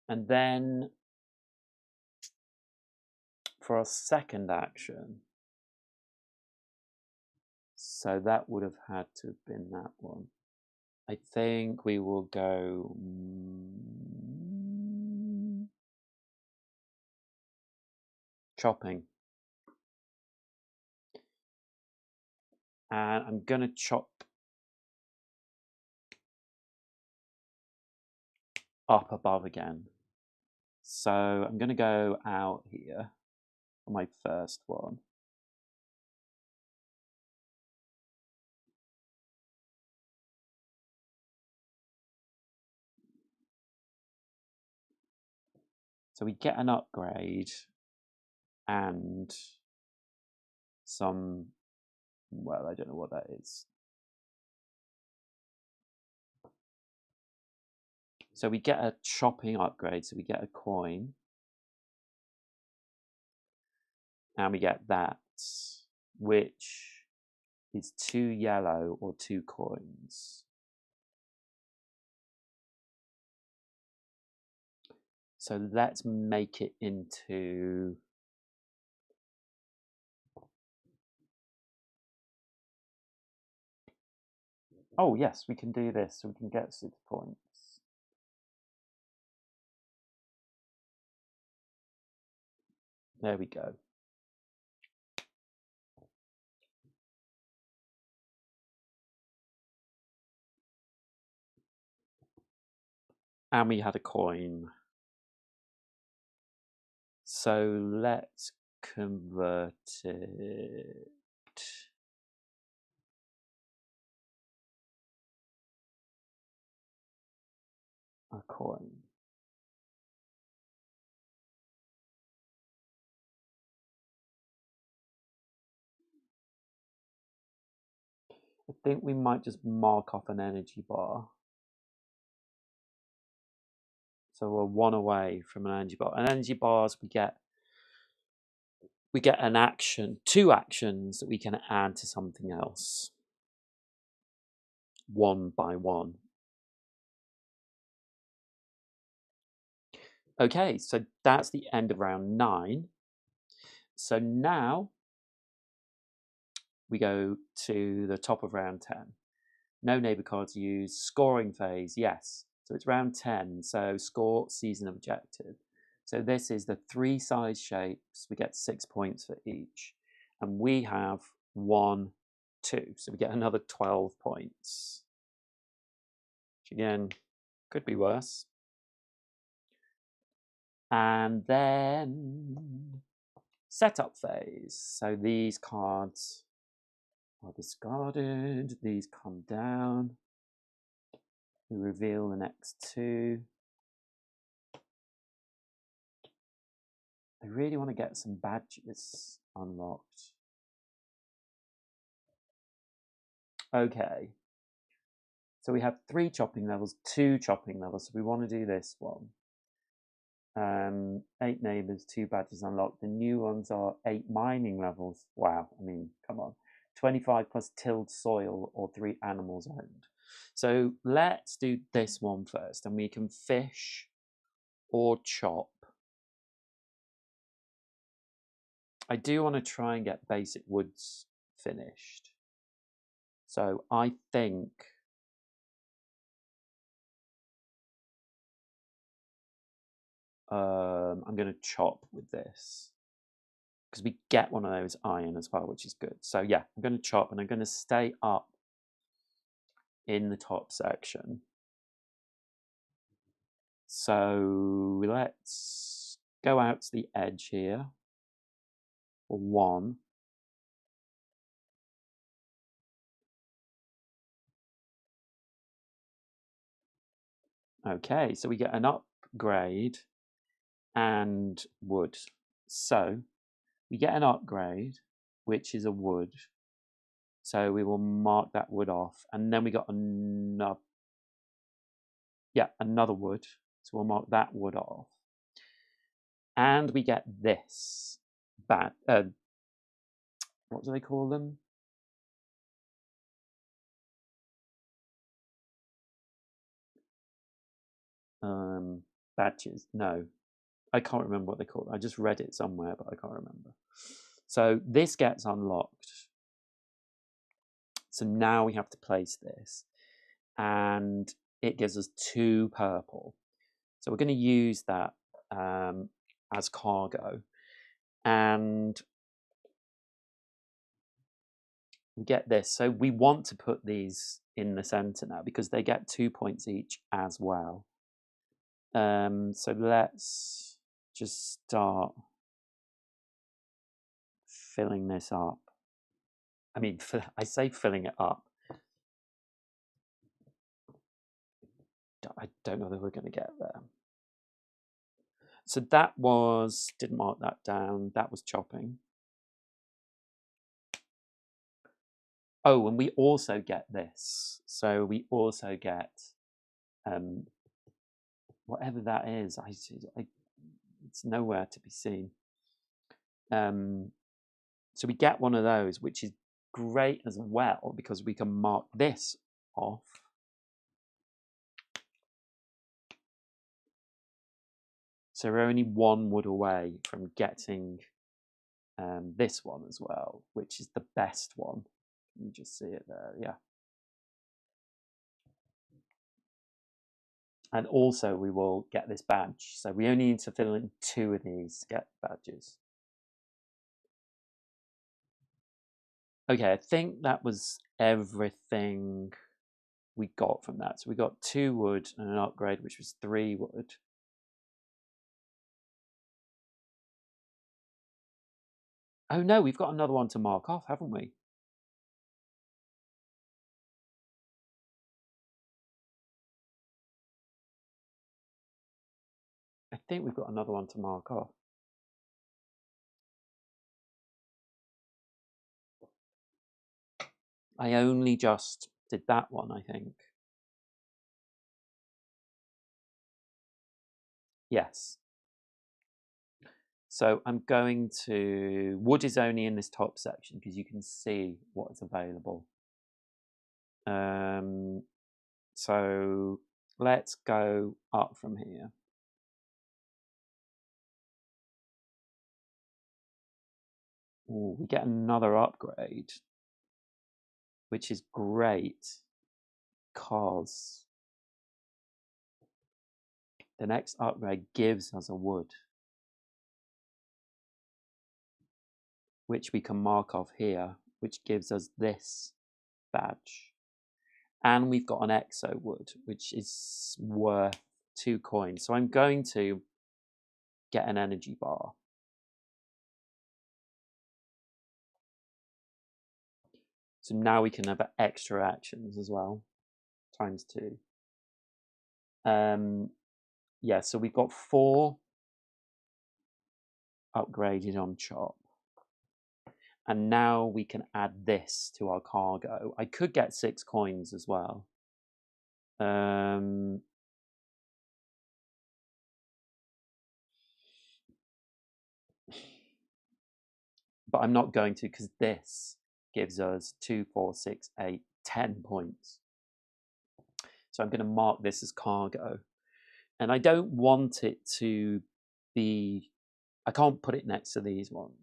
And then for our second action, so that would have had to have been that one. I think we will go chopping. And I'm going to chop up above again. So I'm going to go out here for my first one. So we get an upgrade and some, well, I don't know what that is. So we get a chopping upgrade, so we get a coin. And we get that, which is 2 yellow or 2 coins. So let's make it into oh yes, we can do this, so we can get 6 points. There we go. And we had a coin. So let's convert it. A coin. I think we might just mark off an energy bar. So we're 1 away from an energy bar. And energy bars we get an action, 2 actions that we can add to something else. 1 by 1. Okay, so that's the end of round 9. So now we go to the top of round 10. No neighbour cards used. Scoring phase, yes. So it's round 10. So score, season, objective. So this is the 3 size shapes. We get 6 points for each. And we have 1, 2. So we get another 12 points. Which again, could be worse. And then setup phase. So these cards are discarded. These come down. We reveal the next 2. I really want to get some badges unlocked. Okay. So we have 3 chopping levels, 2 chopping levels. So we want to do this one. 8 neighbours, 2 badges unlocked. The new ones are 8 mining levels. Wow, I mean, come on. 25 plus tilled soil or 3 animals owned. So let's do this one first, and we can fish or chop. I do want to try and get basic woods finished. So I think I'm going to chop with this because we get one of those iron as well, which is good. So yeah, I'm going to chop, and I'm going to stay up in the top section. So let's go out to the edge here for 1. Okay, so we get an upgrade and wood. So we get an upgrade, which is a wood. So we will mark that wood off, and then we got another, another wood. So we'll mark that wood off, and we get this what do they call them? Badges? No, I can't remember what they call it. I just read it somewhere, but I can't remember. So this gets unlocked. So now we have to place this, and it gives us 2 purple. So we're going to use that as cargo, and we get this. So we want to put these in the center now because they get 2 points each as well. So let's just start filling this up. I mean, I say filling it up. I don't know that we're going to get there. So that was, didn't mark that down, that was chopping. Oh, and we also get this. So we also get whatever that is. It's nowhere to be seen. So we get one of those, which is great as well because we can mark this off. So we're only 1 wood away from getting this one as well, which is the best one. You just see it there, yeah. And also we will get this badge. So we only need to fill in 2 of these to get badges. Okay, I think that was everything we got from that. So we got 2 wood and an upgrade, which was 3 wood. Oh no, we've got another one to mark off, haven't we? I think we've got another one to mark off. I only just did that one, I think. Yes. So I'm going to, wood is only in this top section because you can see what is available. So let's go up from here. Ooh, we get another upgrade, which is great because the next upgrade gives us a wood, which we can mark off here, which gives us this badge. And we've got an exo wood, which is worth 2 coins. So I'm going to get an energy bar. So now we can have extra actions as well, times 2. Yeah, so we've got 4 upgraded on Chop. And now we can add this to our cargo. I could get 6 coins as well. But I'm not going to, because this gives us 2, 4, 6, 8, 10 points. So I'm going to mark this as cargo. And I don't want it to be, I can't put it next to these ones.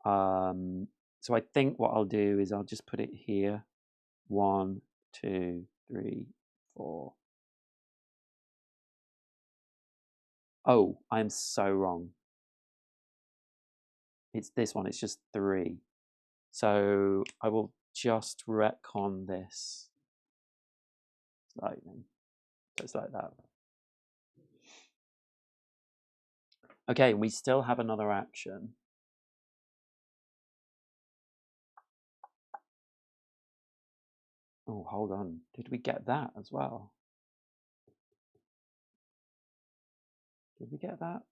So I think what I'll do is I'll just put it here. 1, 2, 3, 4. Oh, I'm so wrong. It's this one, it's just 3. So I will just retcon this slightly, just like that. Okay, we still have another action. Oh, hold on. Did we get that as well? Did we get that?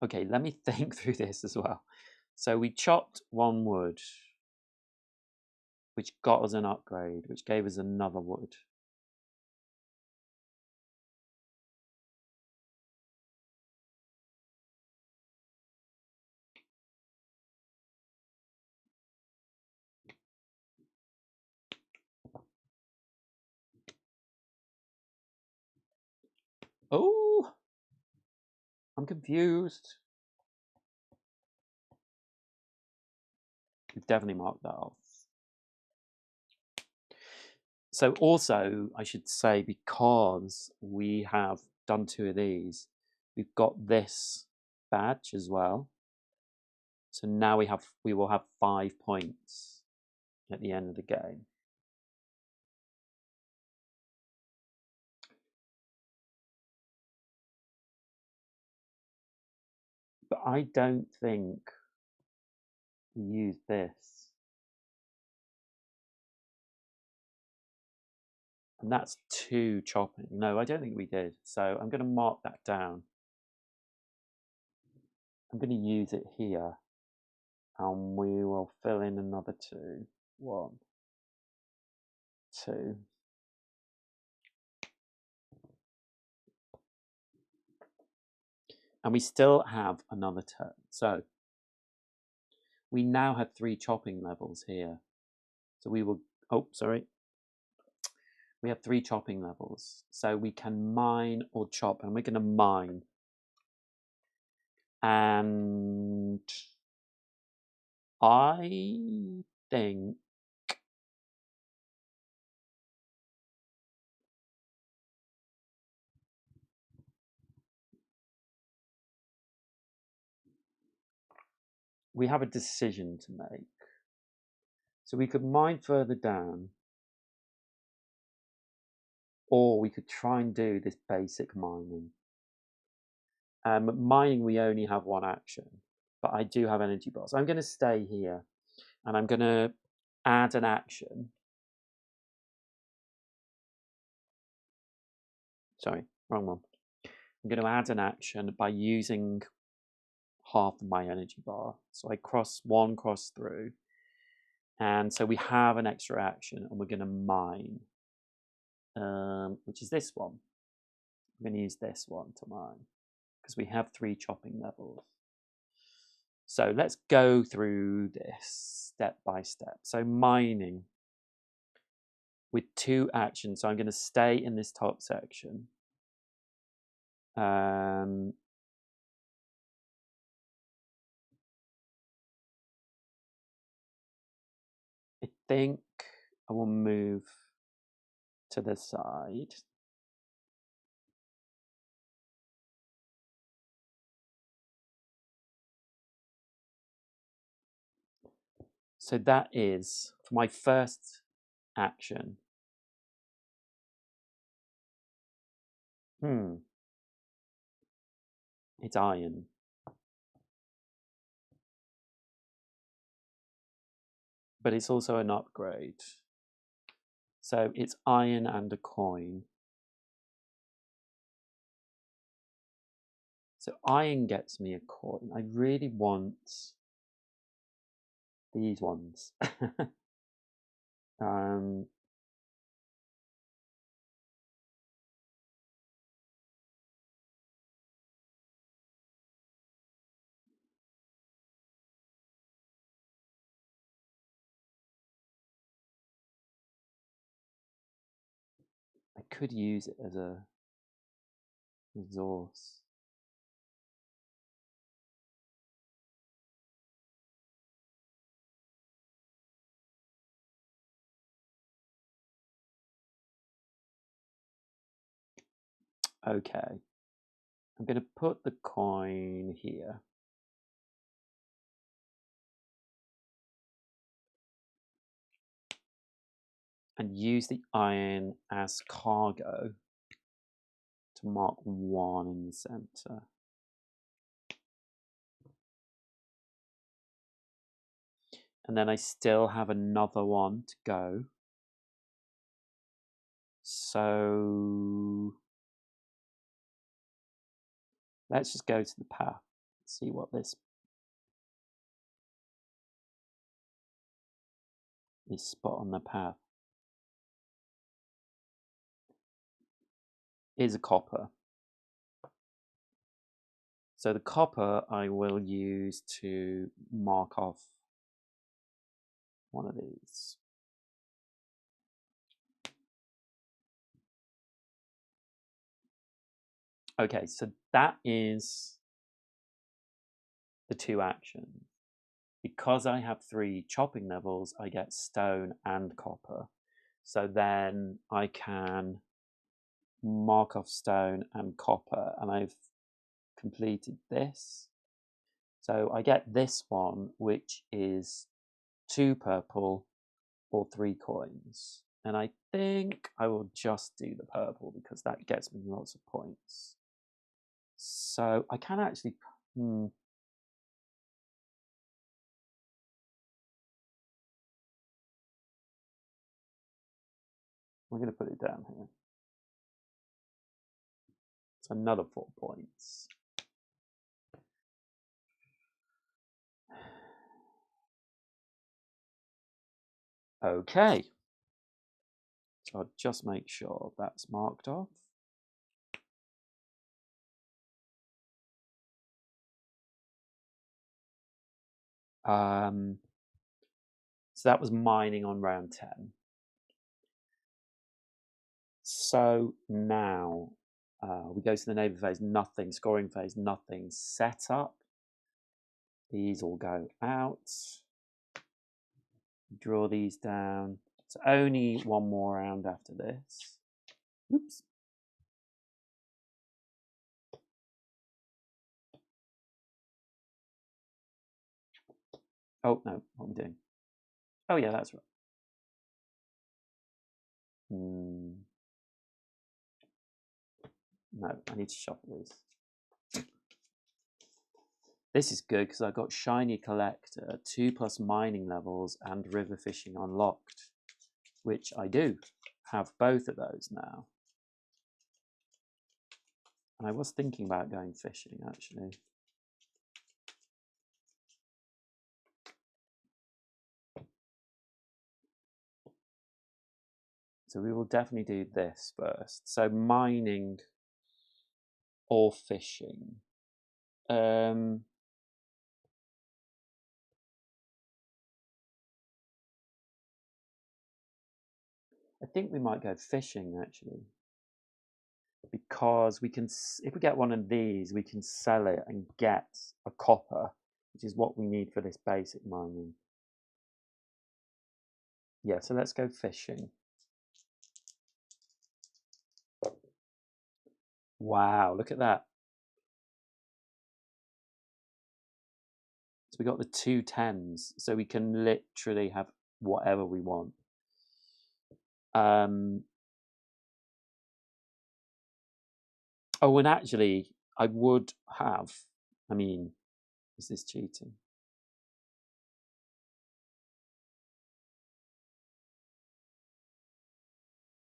Okay, let me think through this as well. So we chopped 1 wood, which got us an upgrade, which gave us another wood. Oh, I'm confused. We've definitely marked that off. So also, I should say, because we have done 2 of these, we've got this badge as well. So now we will have 5 points at the end of the game. But I don't think we use this. And that's 2 chopping. No, I don't think we did. So I'm going to mark that down. I'm going to use it here. And we will fill in another 2. 1, 2. And we still have another turn. So we now have 3 chopping levels here. So we will, oh, sorry. We have 3 chopping levels. So we can mine or chop, and we're going to mine. And I think we have a decision to make. So we could mine further down, or we could try and do this basic mining. Mining, we only have 1 action, but I do have energy bars. I'm going to stay here, and I'm going to add an action. Sorry, wrong one. I'm going to add an action by using half of my energy bar. So I cross through. And so we have an extra action, and we're going to mine, which is this one. I'm going to use this one to mine, because we have 3 chopping levels. So let's go through this step by step. So mining with 2 actions. So I'm going to stay in this top section. think I will move to the side. So that is for my first action. It's iron. But it's also an upgrade. So it's iron and a coin. So iron gets me a coin. I really want these ones. I could use it as a resource. Okay. I'm going to put the coin here. And use the iron as cargo to mark 1 in the center. And then I still have another one to go. So let's just go to the path, see what this spot on the path is a copper. So the copper I will use to mark off one of these. Okay, so that is the 2 actions. Because I have 3 chopping levels, I get stone and copper. So then I can mark off stone and copper, and I've completed this. So I get this one, which is 2 purple or 3 coins. And I think I will just do the purple because that gets me lots of points. So I can actually... I'm going to put it down here. It's another 4 points. Okay. So I'll just make sure that's marked off. So that was mining on round 10. So now we go to the neighbor phase, nothing. Scoring phase, nothing. Set up. These all go out. Draw these down. It's only 1 more round after this. Oops. Oh, no, what am I doing? Oh, yeah, that's right. No, I need to shuffle these. This is good because I've got Shiny Collector, 2+ mining levels, and River Fishing unlocked, which I do have both of those now. And I was thinking about going fishing, actually. So we will definitely do this first. So mining or fishing. I think we might go fishing, actually. Because we can, if we get one of these, we can sell it and get a copper, which is what we need for this basic mining. Yeah, so let's go fishing. Wow, look at that. So we got the 2 10s, so we can literally have whatever we want. Oh, and actually, I would have. I mean, is this cheating?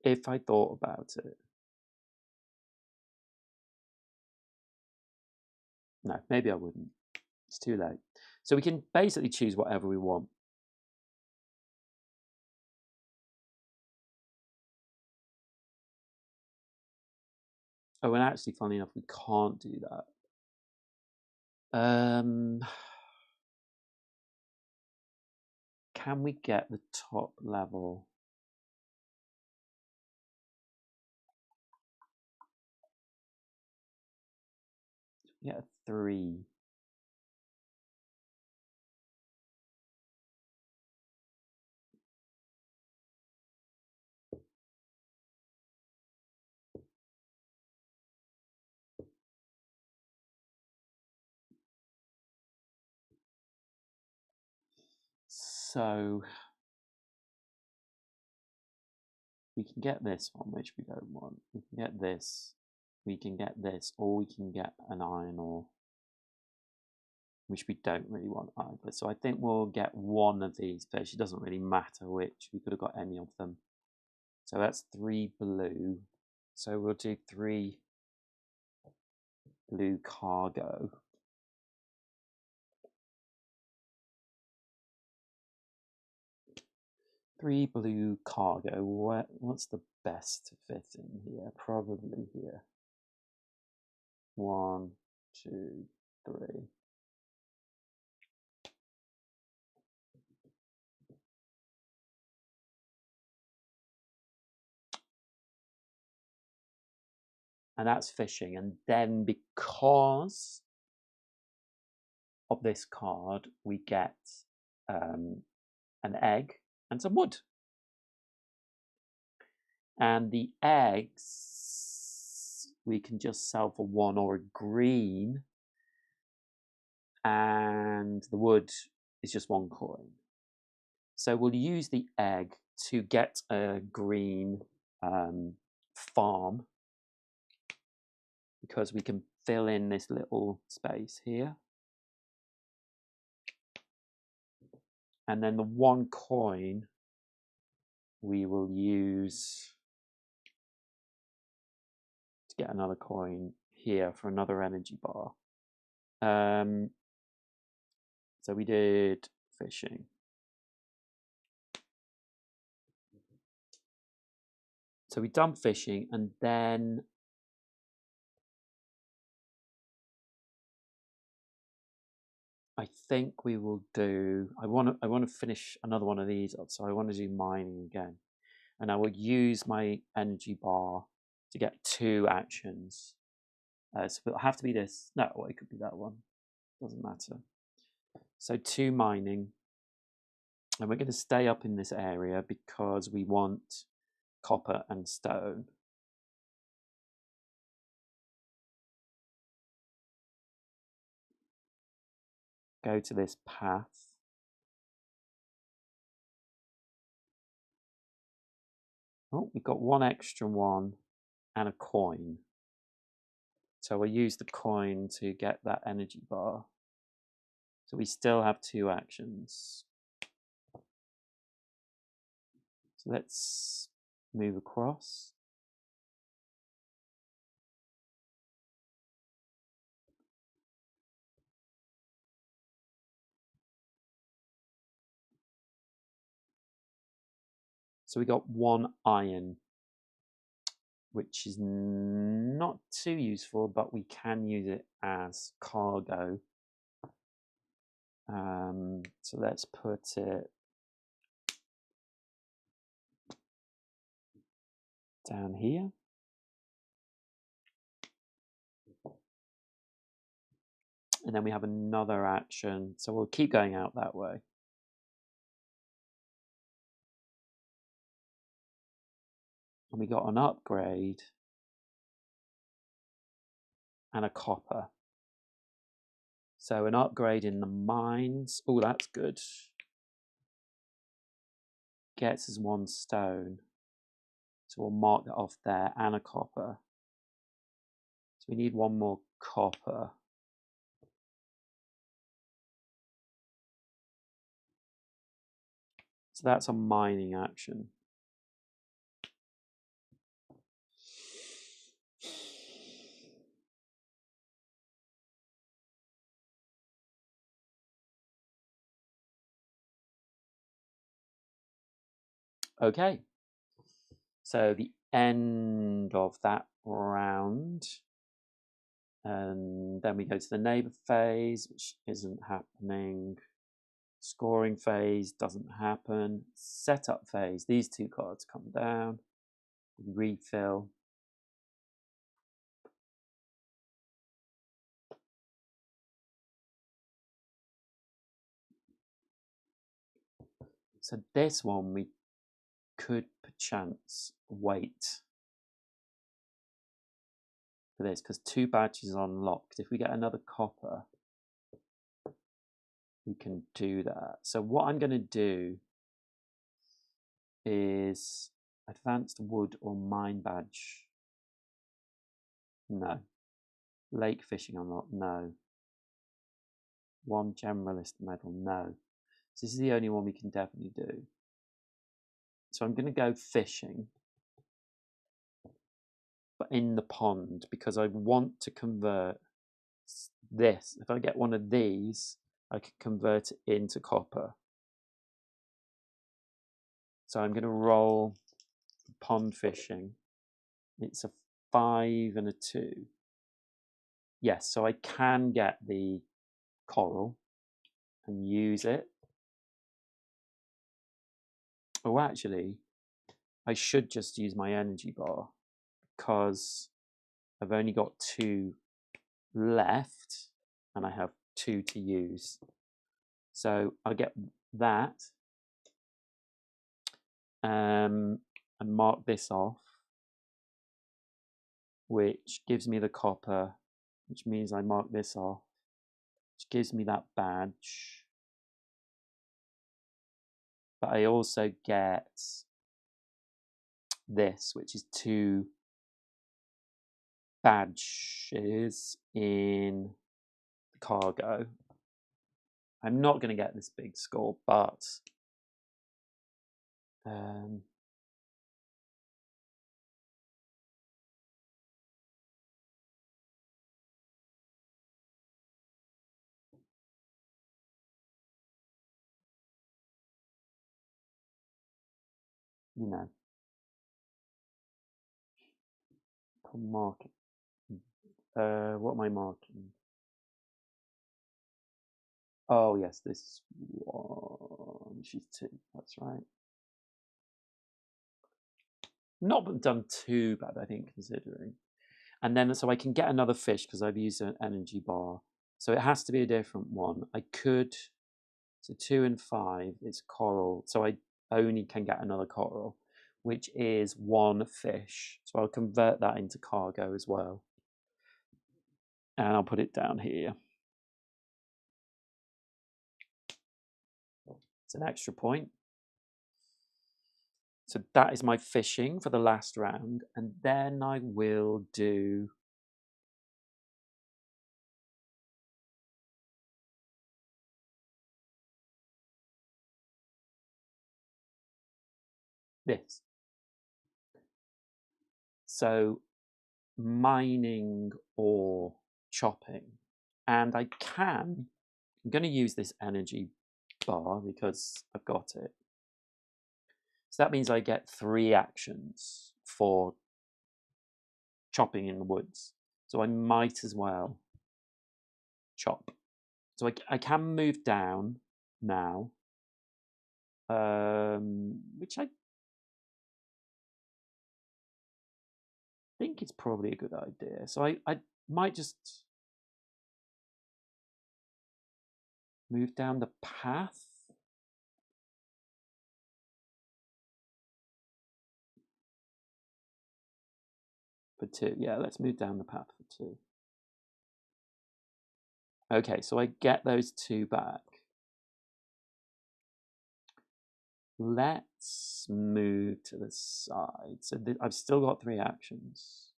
If I thought about it. No, maybe I wouldn't. It's too late. So we can basically choose whatever we want. Oh, and actually, funny enough, we can't do that. Can we get the top level? Get a 3. So we can get this one, which we don't want. We can get this. We can get this, or we can get an iron ore, which we don't really want either. So I think we'll get one of these fish. It doesn't really matter which. We could have got any of them. So that's 3 blue. So we'll do 3 blue cargo. Three blue cargo. What's the best to fit in here? Probably here. 1, 2, 3. And that's fishing. And then because of this card, we get an egg and some wood. And the eggs we can just sell for 1 or a green, and the wood is just 1 coin. So we'll use the egg to get a green farm, because we can fill in this little space here. And then the 1 coin we will use to get another coin here for another energy bar. So we did fishing. So we done fishing, and then I think we will do. I want to finish another one of these up, so I want to do mining again, and I will use my energy bar to get 2 actions. So it'll have to be this. No, it could be that one. Doesn't matter. So 2 mining, and we're going to stay up in this area because we want copper and stone. Go to this path. Oh, we've got 1 extra 1 and a coin. So we'll use the coin to get that energy bar. So we still have 2 actions. So let's move across. So we got 1 iron, which is not too useful, but we can use it as cargo. So let's put it down here. And then we have another action. So we'll keep going out that way. And we got an upgrade and a copper. So an upgrade in the mines. Oh, that's good. Gets us 1 stone. So we'll mark that off there, and a copper. So we need 1 more copper. So that's a mining action. Okay. So the end of that round. And then we go to the neighbor phase, which isn't happening. Scoring phase doesn't happen. Setup phase, these 2 cards come down. Refill. So this one we could perchance wait for this because 2 badges are unlocked. If we get another copper, we can do that. So what I'm going to do is advanced wood or mine badge. No. Lake fishing unlocked. No. 1 generalist medal. No. So this is the only one we can definitely do. So I'm going to go fishing, but in the pond, because I want to convert this. If I get one of these, I can convert it into copper. So I'm going to roll pond fishing. It's a 5 and a 2. Yes, so I can get the coral and use it. Oh, actually, I should just use my energy bar because I've only got 2 left and I have 2 to use. So I'll get that and mark this off, which gives me the copper, which means I mark this off, which gives me that badge. But I also get this, which is 2 badges in the cargo. I'm not going to get this big score, but you know, mark it. What am I marking? Oh yes, this one. She's 2. That's right. Not done too bad, I think, considering. And then so I can get another fish because I've used an energy bar. So it has to be a different one. I could. So 2 and 5. It's coral. So I only can get another coral, which is 1 fish. So I'll convert that into cargo as well. And I'll put it down here. It's an extra point. So that is my fishing for the last round. And then I will do this. So mining or chopping. And I'm going to use this energy bar because I've got it. So that means I get 3 actions for chopping in the woods. So I might as well chop. So I can move down now, which I think it's probably a good idea. So I might just move down the path. For 2. Yeah, let's move down the path for 2. Okay, so I get those 2 back. Let's move to the side. So I've still got 3 actions.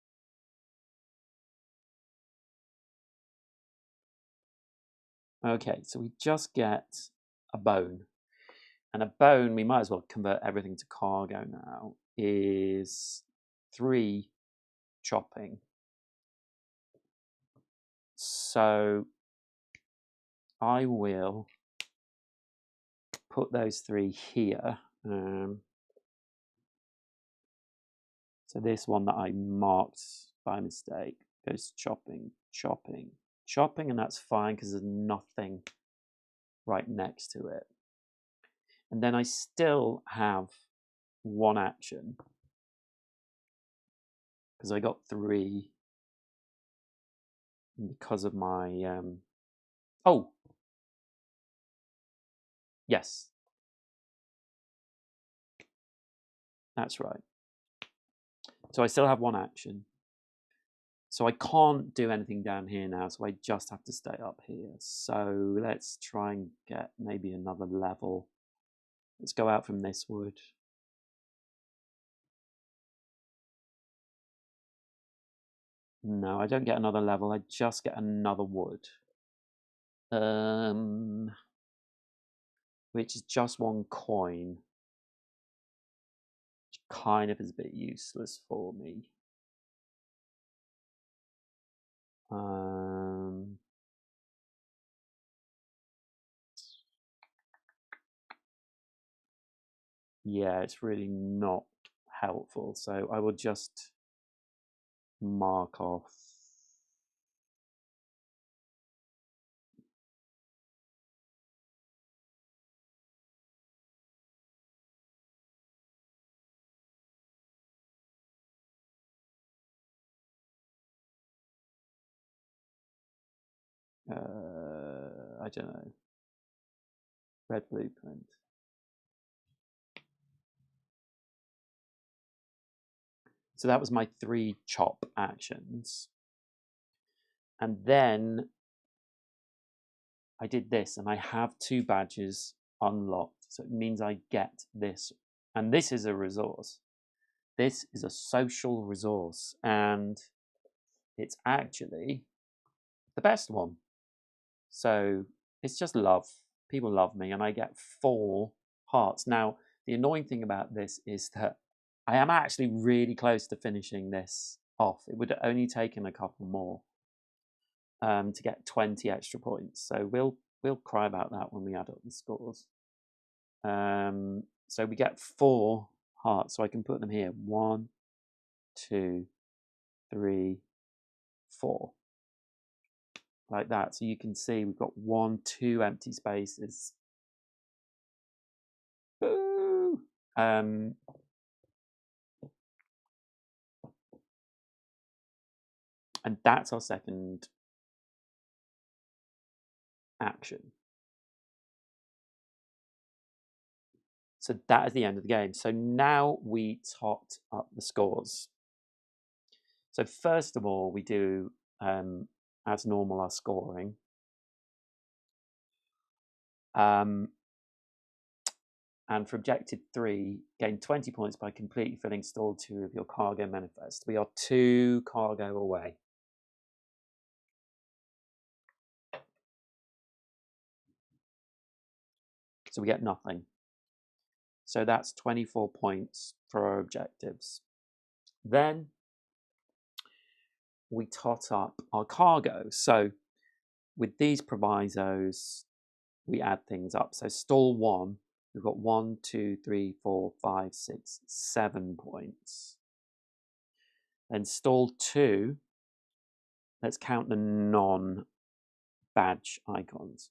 Okay, so we just get a bone. And a bone, we might as well convert everything to cargo now, is 3 chopping. So I will put those 3 here. So this one that I marked by mistake goes chopping, chopping, chopping, and that's fine because there's nothing right next to it. And then I still have 1 action because I got 3 because of my oh yes, that's right. So I still have 1 action. So I can't do anything down here now, so I just have to stay up here. So let's try and get maybe another level. Let's go out from this wood. No, I don't get another level, I just get another wood. Which is just 1 coin. Which kind of is a bit useless for me. Yeah, it's really not helpful. So I will just mark off. I don't know. Red blueprint. So that was my 3 chop actions. And then I did this, and I have 2 badges unlocked. So it means I get this. And this is a resource. This is a social resource. And it's actually the best one. So it's just love. People love me, and I get 4 hearts. Now, the annoying thing about this is that I am actually really close to finishing this off. It would have only taken a couple more to get 20 extra points. So we'll cry about that when we add up the scores. So we get 4 hearts, so I can put them here. 1, 2, 3, 4. Like that. So you can see we've got 1, 2 empty spaces. Boo! And that's our second action. So that is the end of the game. So now we tot up the scores. So first of all, we do, as normal, our scoring. And for objective 3, gain 20 points by completely filling stall 2 of your cargo manifest. We are 2 cargo away. So we get nothing. So that's 24 points for our objectives. Then we tot up our cargo. So with these provisos, we add things up. So stall 1, we've got 1, 2, 3, 4, 5, 6, 7 points. Then stall 2, let's count the non-badge icons,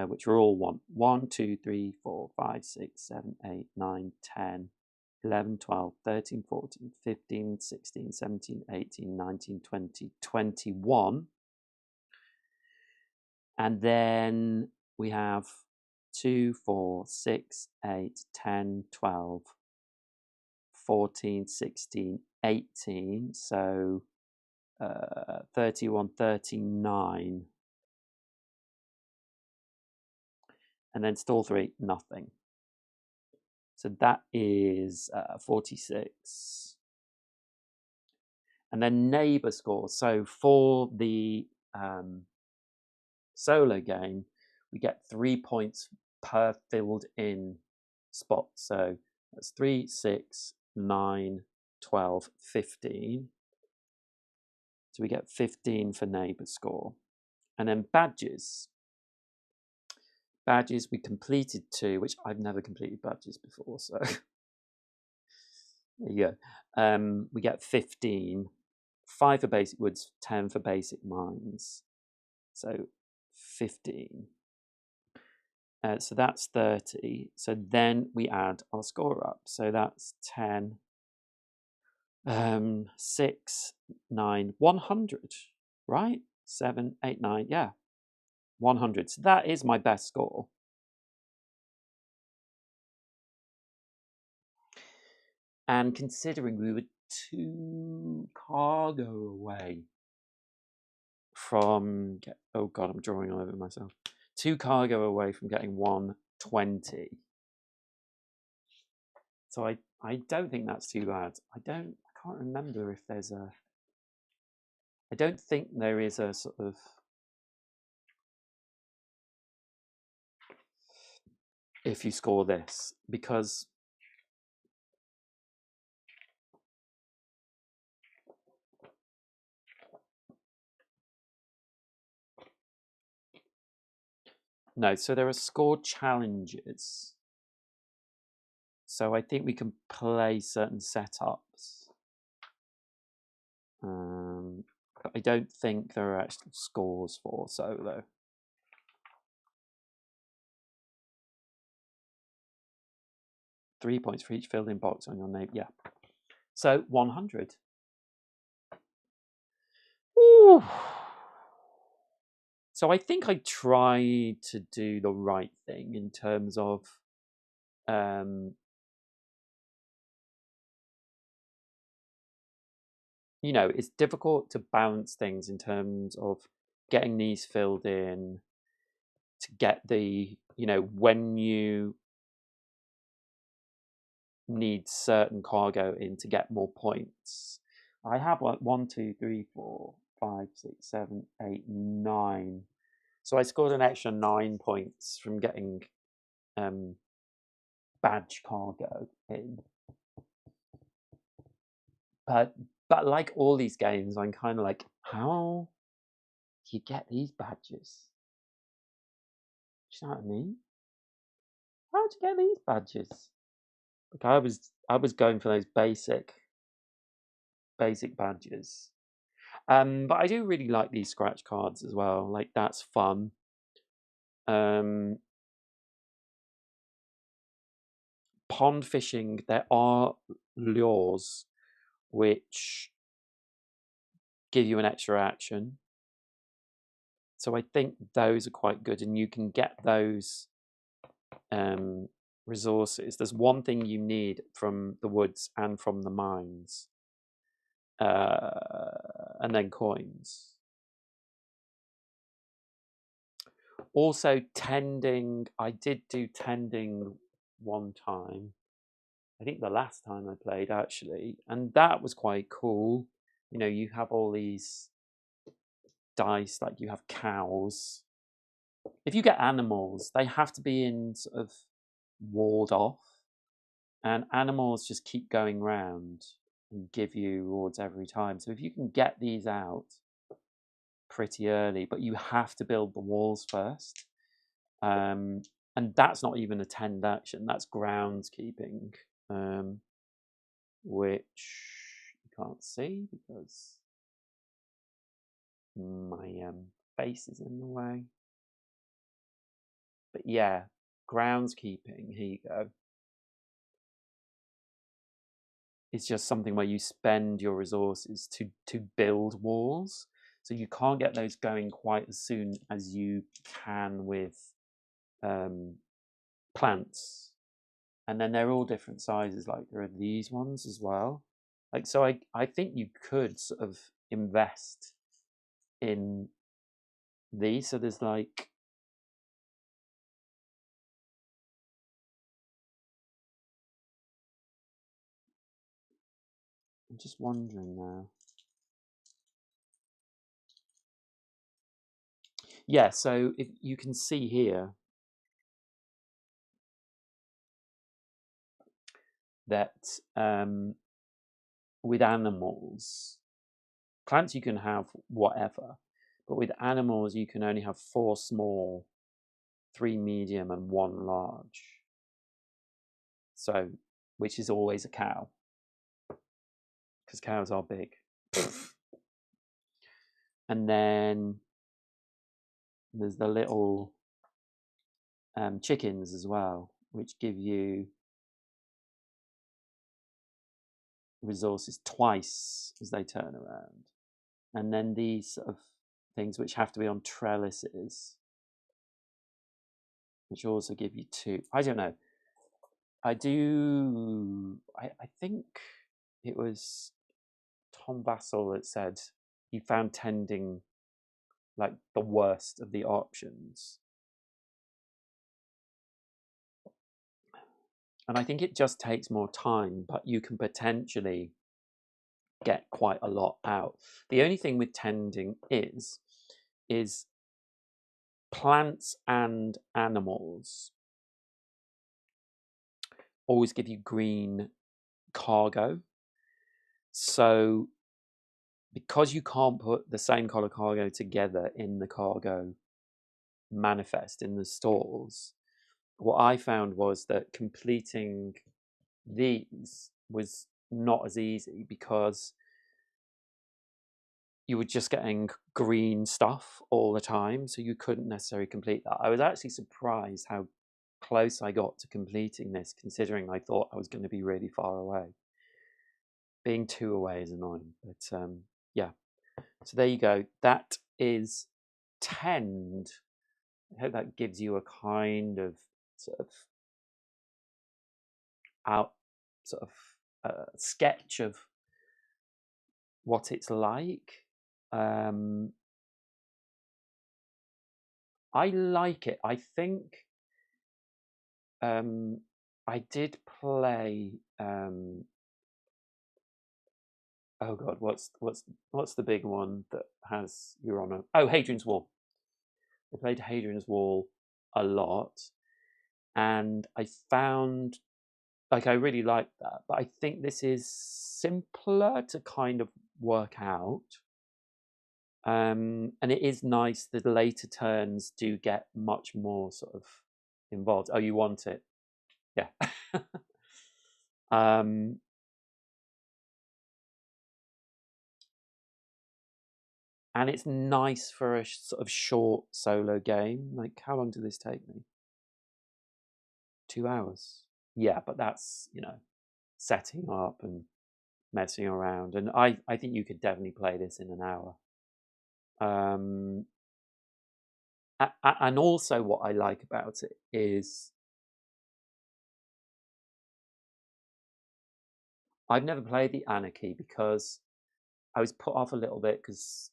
which are all 1. 1, 2, 3, 4, 5, 6, 7, 8, 9, 10, 11, 12, 13, 14, 15, 16, 17, 18, 19, 20, 21. And then we have 2, 4, 6, 8, 10, 12, 14, 16, 18, so 31, 39. And then stall 3, nothing. So that is 46. And then neighbor score. So for the solo game, we get 3 points per filled in spot. So that's 3, 6, 9, 12, 15. So we get 15 for neighbor score. And then badges. Badges, we completed 2, which I've never completed badges before, so there you go. We get 15, 5 for basic woods, 10 for basic mines, so 15. So that's 30. So then we add our score up. So that's 10, 6, 9, 100, right? 7, 8, 9, yeah. 100. So that is my best score. And considering we were 2 cargo away from, oh God, I'm drawing all over myself. 2 cargo away from getting 120. So I don't think that's too bad. I can't remember if there's a, I don't think there is a sort of, if you score this, because no, so there are score challenges. So I think we can play certain setups. But I don't think there are actual scores for solo. Three points for each filled in box on your name. Yeah. So 100. Ooh. So I think I tried to do the right thing in terms of you know, it's difficult to balance things in terms of getting these filled in, to get the, you know, when you need certain cargo in to get more points. I have like 1, 2, 3, 4, 5, 6, 7, 8, 9. So I scored an extra 9 points from getting badge cargo in. But like all these games, I'm kind of like, how do you get these badges? Do you know what I mean? How do you get these badges? Like I was going for those basic badges. But I do really like these scratch cards as well. Like that's fun. Pond fishing, there are lures which give you an extra action. So I think those are quite good, and you can get those resources. There's one thing you need from the woods and from the mines, and then coins. Also tending, I did do tending one time. I think the last time I played actually, and that was quite cool. You know, you have all these dice, like you have cows. If you get animals, they have to be in sort of walled off, and animals just keep going round and give you rewards every time. So if you can get these out pretty early, but you have to build the walls first, and that's not even a tend action, that's groundskeeping, which you can't see because my face is in the way. But yeah, groundskeeping, here you go. It's just something where you spend your resources to build walls. So you can't get those going quite as soon as you can with plants. And then they're all different sizes, like there are these ones as well. Like, so I think you could sort of invest in these. So there's like, I'm just wondering now. Yeah, so if you can see here that with animals, plants you can have whatever, but with animals you can only have 4 small, 3 medium, and 1 large. So, which is always a cow, because cows are big. And then there's the little chickens as well, which give you resources twice as they turn around. And then these sort of things which have to be on trellises, which also give you 2. I don't know. I think it was Tom Vassell that said he found tending like the worst of the options. And I think it just takes more time, but you can potentially get quite a lot out. The only thing with tending is plants and animals always give you green cargo. So because you can't put the same color cargo together in the cargo manifest in the stalls, what I found was that completing these was not as easy because you were just getting green stuff all the time, so you couldn't necessarily complete that. I was actually surprised how close I got to completing this, considering I thought I was going to be really far away. Being 2 away is annoying, but yeah. So there you go. That is Tend. I hope that gives you a kind of sort of sketch of what it's like. I like it. I think I did play. Oh God, what's the big one that has Your Honor? Oh, Hadrian's Wall. I played Hadrian's Wall a lot, and I found like I really liked that. But I think this is simpler to kind of work out. And it is nice that the later turns do get much more sort of involved. Oh, you want it? Yeah. And it's nice for a sort of short solo game. Like, how long did this take me? 2 hours. Yeah, but that's, setting up and messing around. And I think you could definitely play this in an hour. And also what I like about it is I've never played the Anarchy because I was put off a little bit because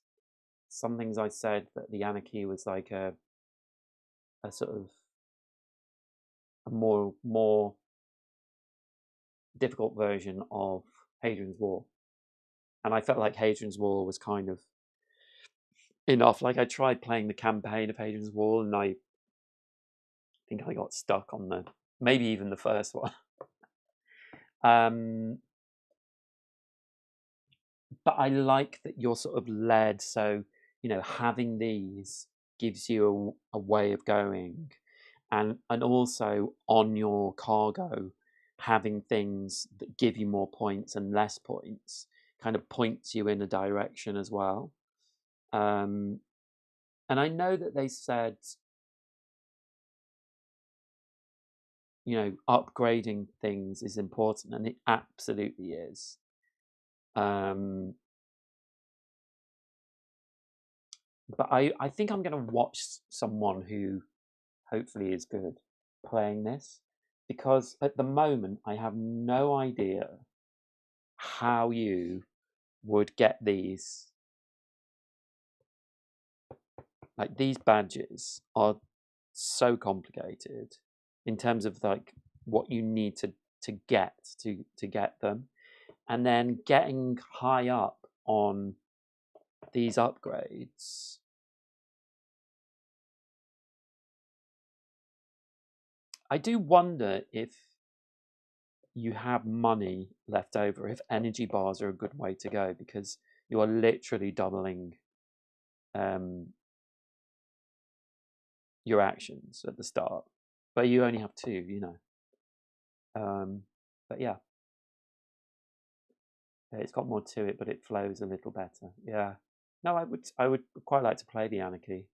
some things I said that the Anarchy was like a sort of a more difficult version of Hadrian's Wall, and I felt like Hadrian's Wall was kind of enough. Like I tried playing the campaign of Hadrian's Wall, and I think I got stuck on maybe even the first one. But I like that you're sort of led. So having these gives you a way of going, and also on your cargo, having things that give you more points and less points kind of points you in a direction as well. And I know that they said, upgrading things is important, and it absolutely is. But I think I'm going to watch someone who hopefully is good playing this, because at the moment I have no idea how you would get these. Like, these badges are so complicated in terms of like what you need to get to get them, and then getting high up on these upgrades. I do wonder if you have money left over, if energy bars are a good way to go, because you are literally doubling your actions at the start, but you only have 2, you know. But yeah, it's got more to it, but it flows a little better. Yeah, no, I would quite like to play the Anarchy.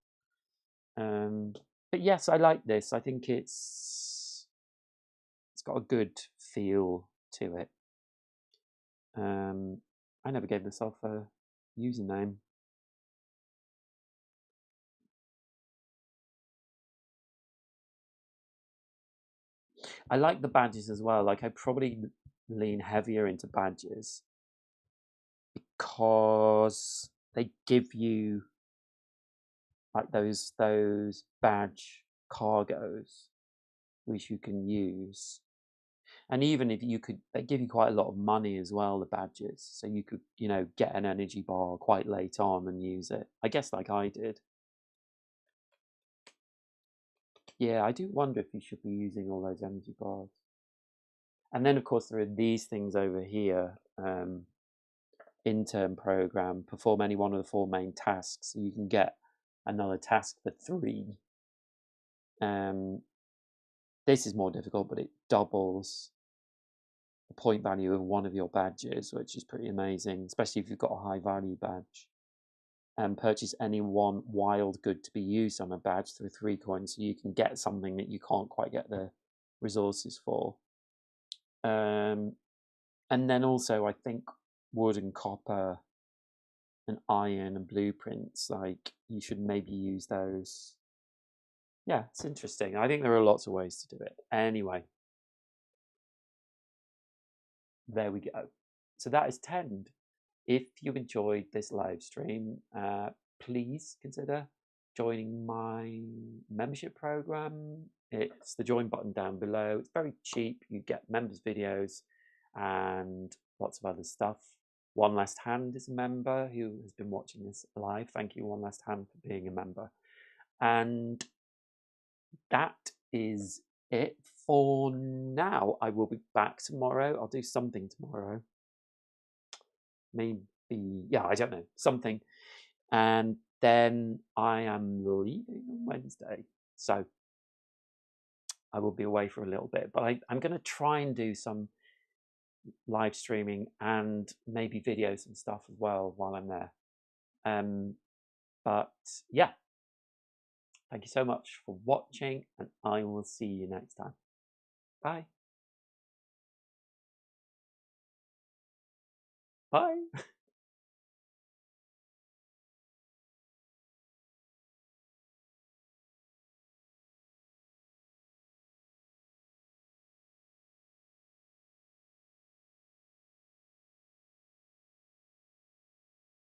But yes, I like this. I think it's got a good feel to it. I never gave myself a username. I like the badges as well. Like, I probably lean heavier into badges because they give you like those badge cargos which you can use. And even if you could, they give you quite a lot of money as well, the badges. So you could, you know, get an energy bar quite late on and use it. I guess like I did. Yeah, I do wonder if you should be using all those energy bars. And then, of course, there are these things over here. Intern program, perform any one of the 4 main tasks. So you can get another task for 3. This is more difficult, but it doubles the point value of one of your badges, which is pretty amazing, especially if you've got a high value badge. Purchase any one wild good to be used on a badge through 3 coins, so you can get something that you can't quite get the resources for. And then also, I think wood and copper and iron and blueprints, like, you should maybe use those. Yeah, it's interesting. I think there are lots of ways to do it. Anyway, there we go. So that is Tend. If you enjoyed this live stream, please consider joining my membership program. It's the join button down below. It's very cheap. You get members videos and lots of other stuff. One Last Hand is a member who has been watching this live. Thank you, One Last Hand, for being a member. And that is it for now. I will be back tomorrow. I'll do something tomorrow. Maybe, yeah, I don't know, something. And then I am leaving on Wednesday. So I will be away for a little bit. But I'm going to try and do some live streaming and maybe videos and stuff as well while I'm there. But yeah, thank you so much for watching, and I will see you next time. Bye. Bye.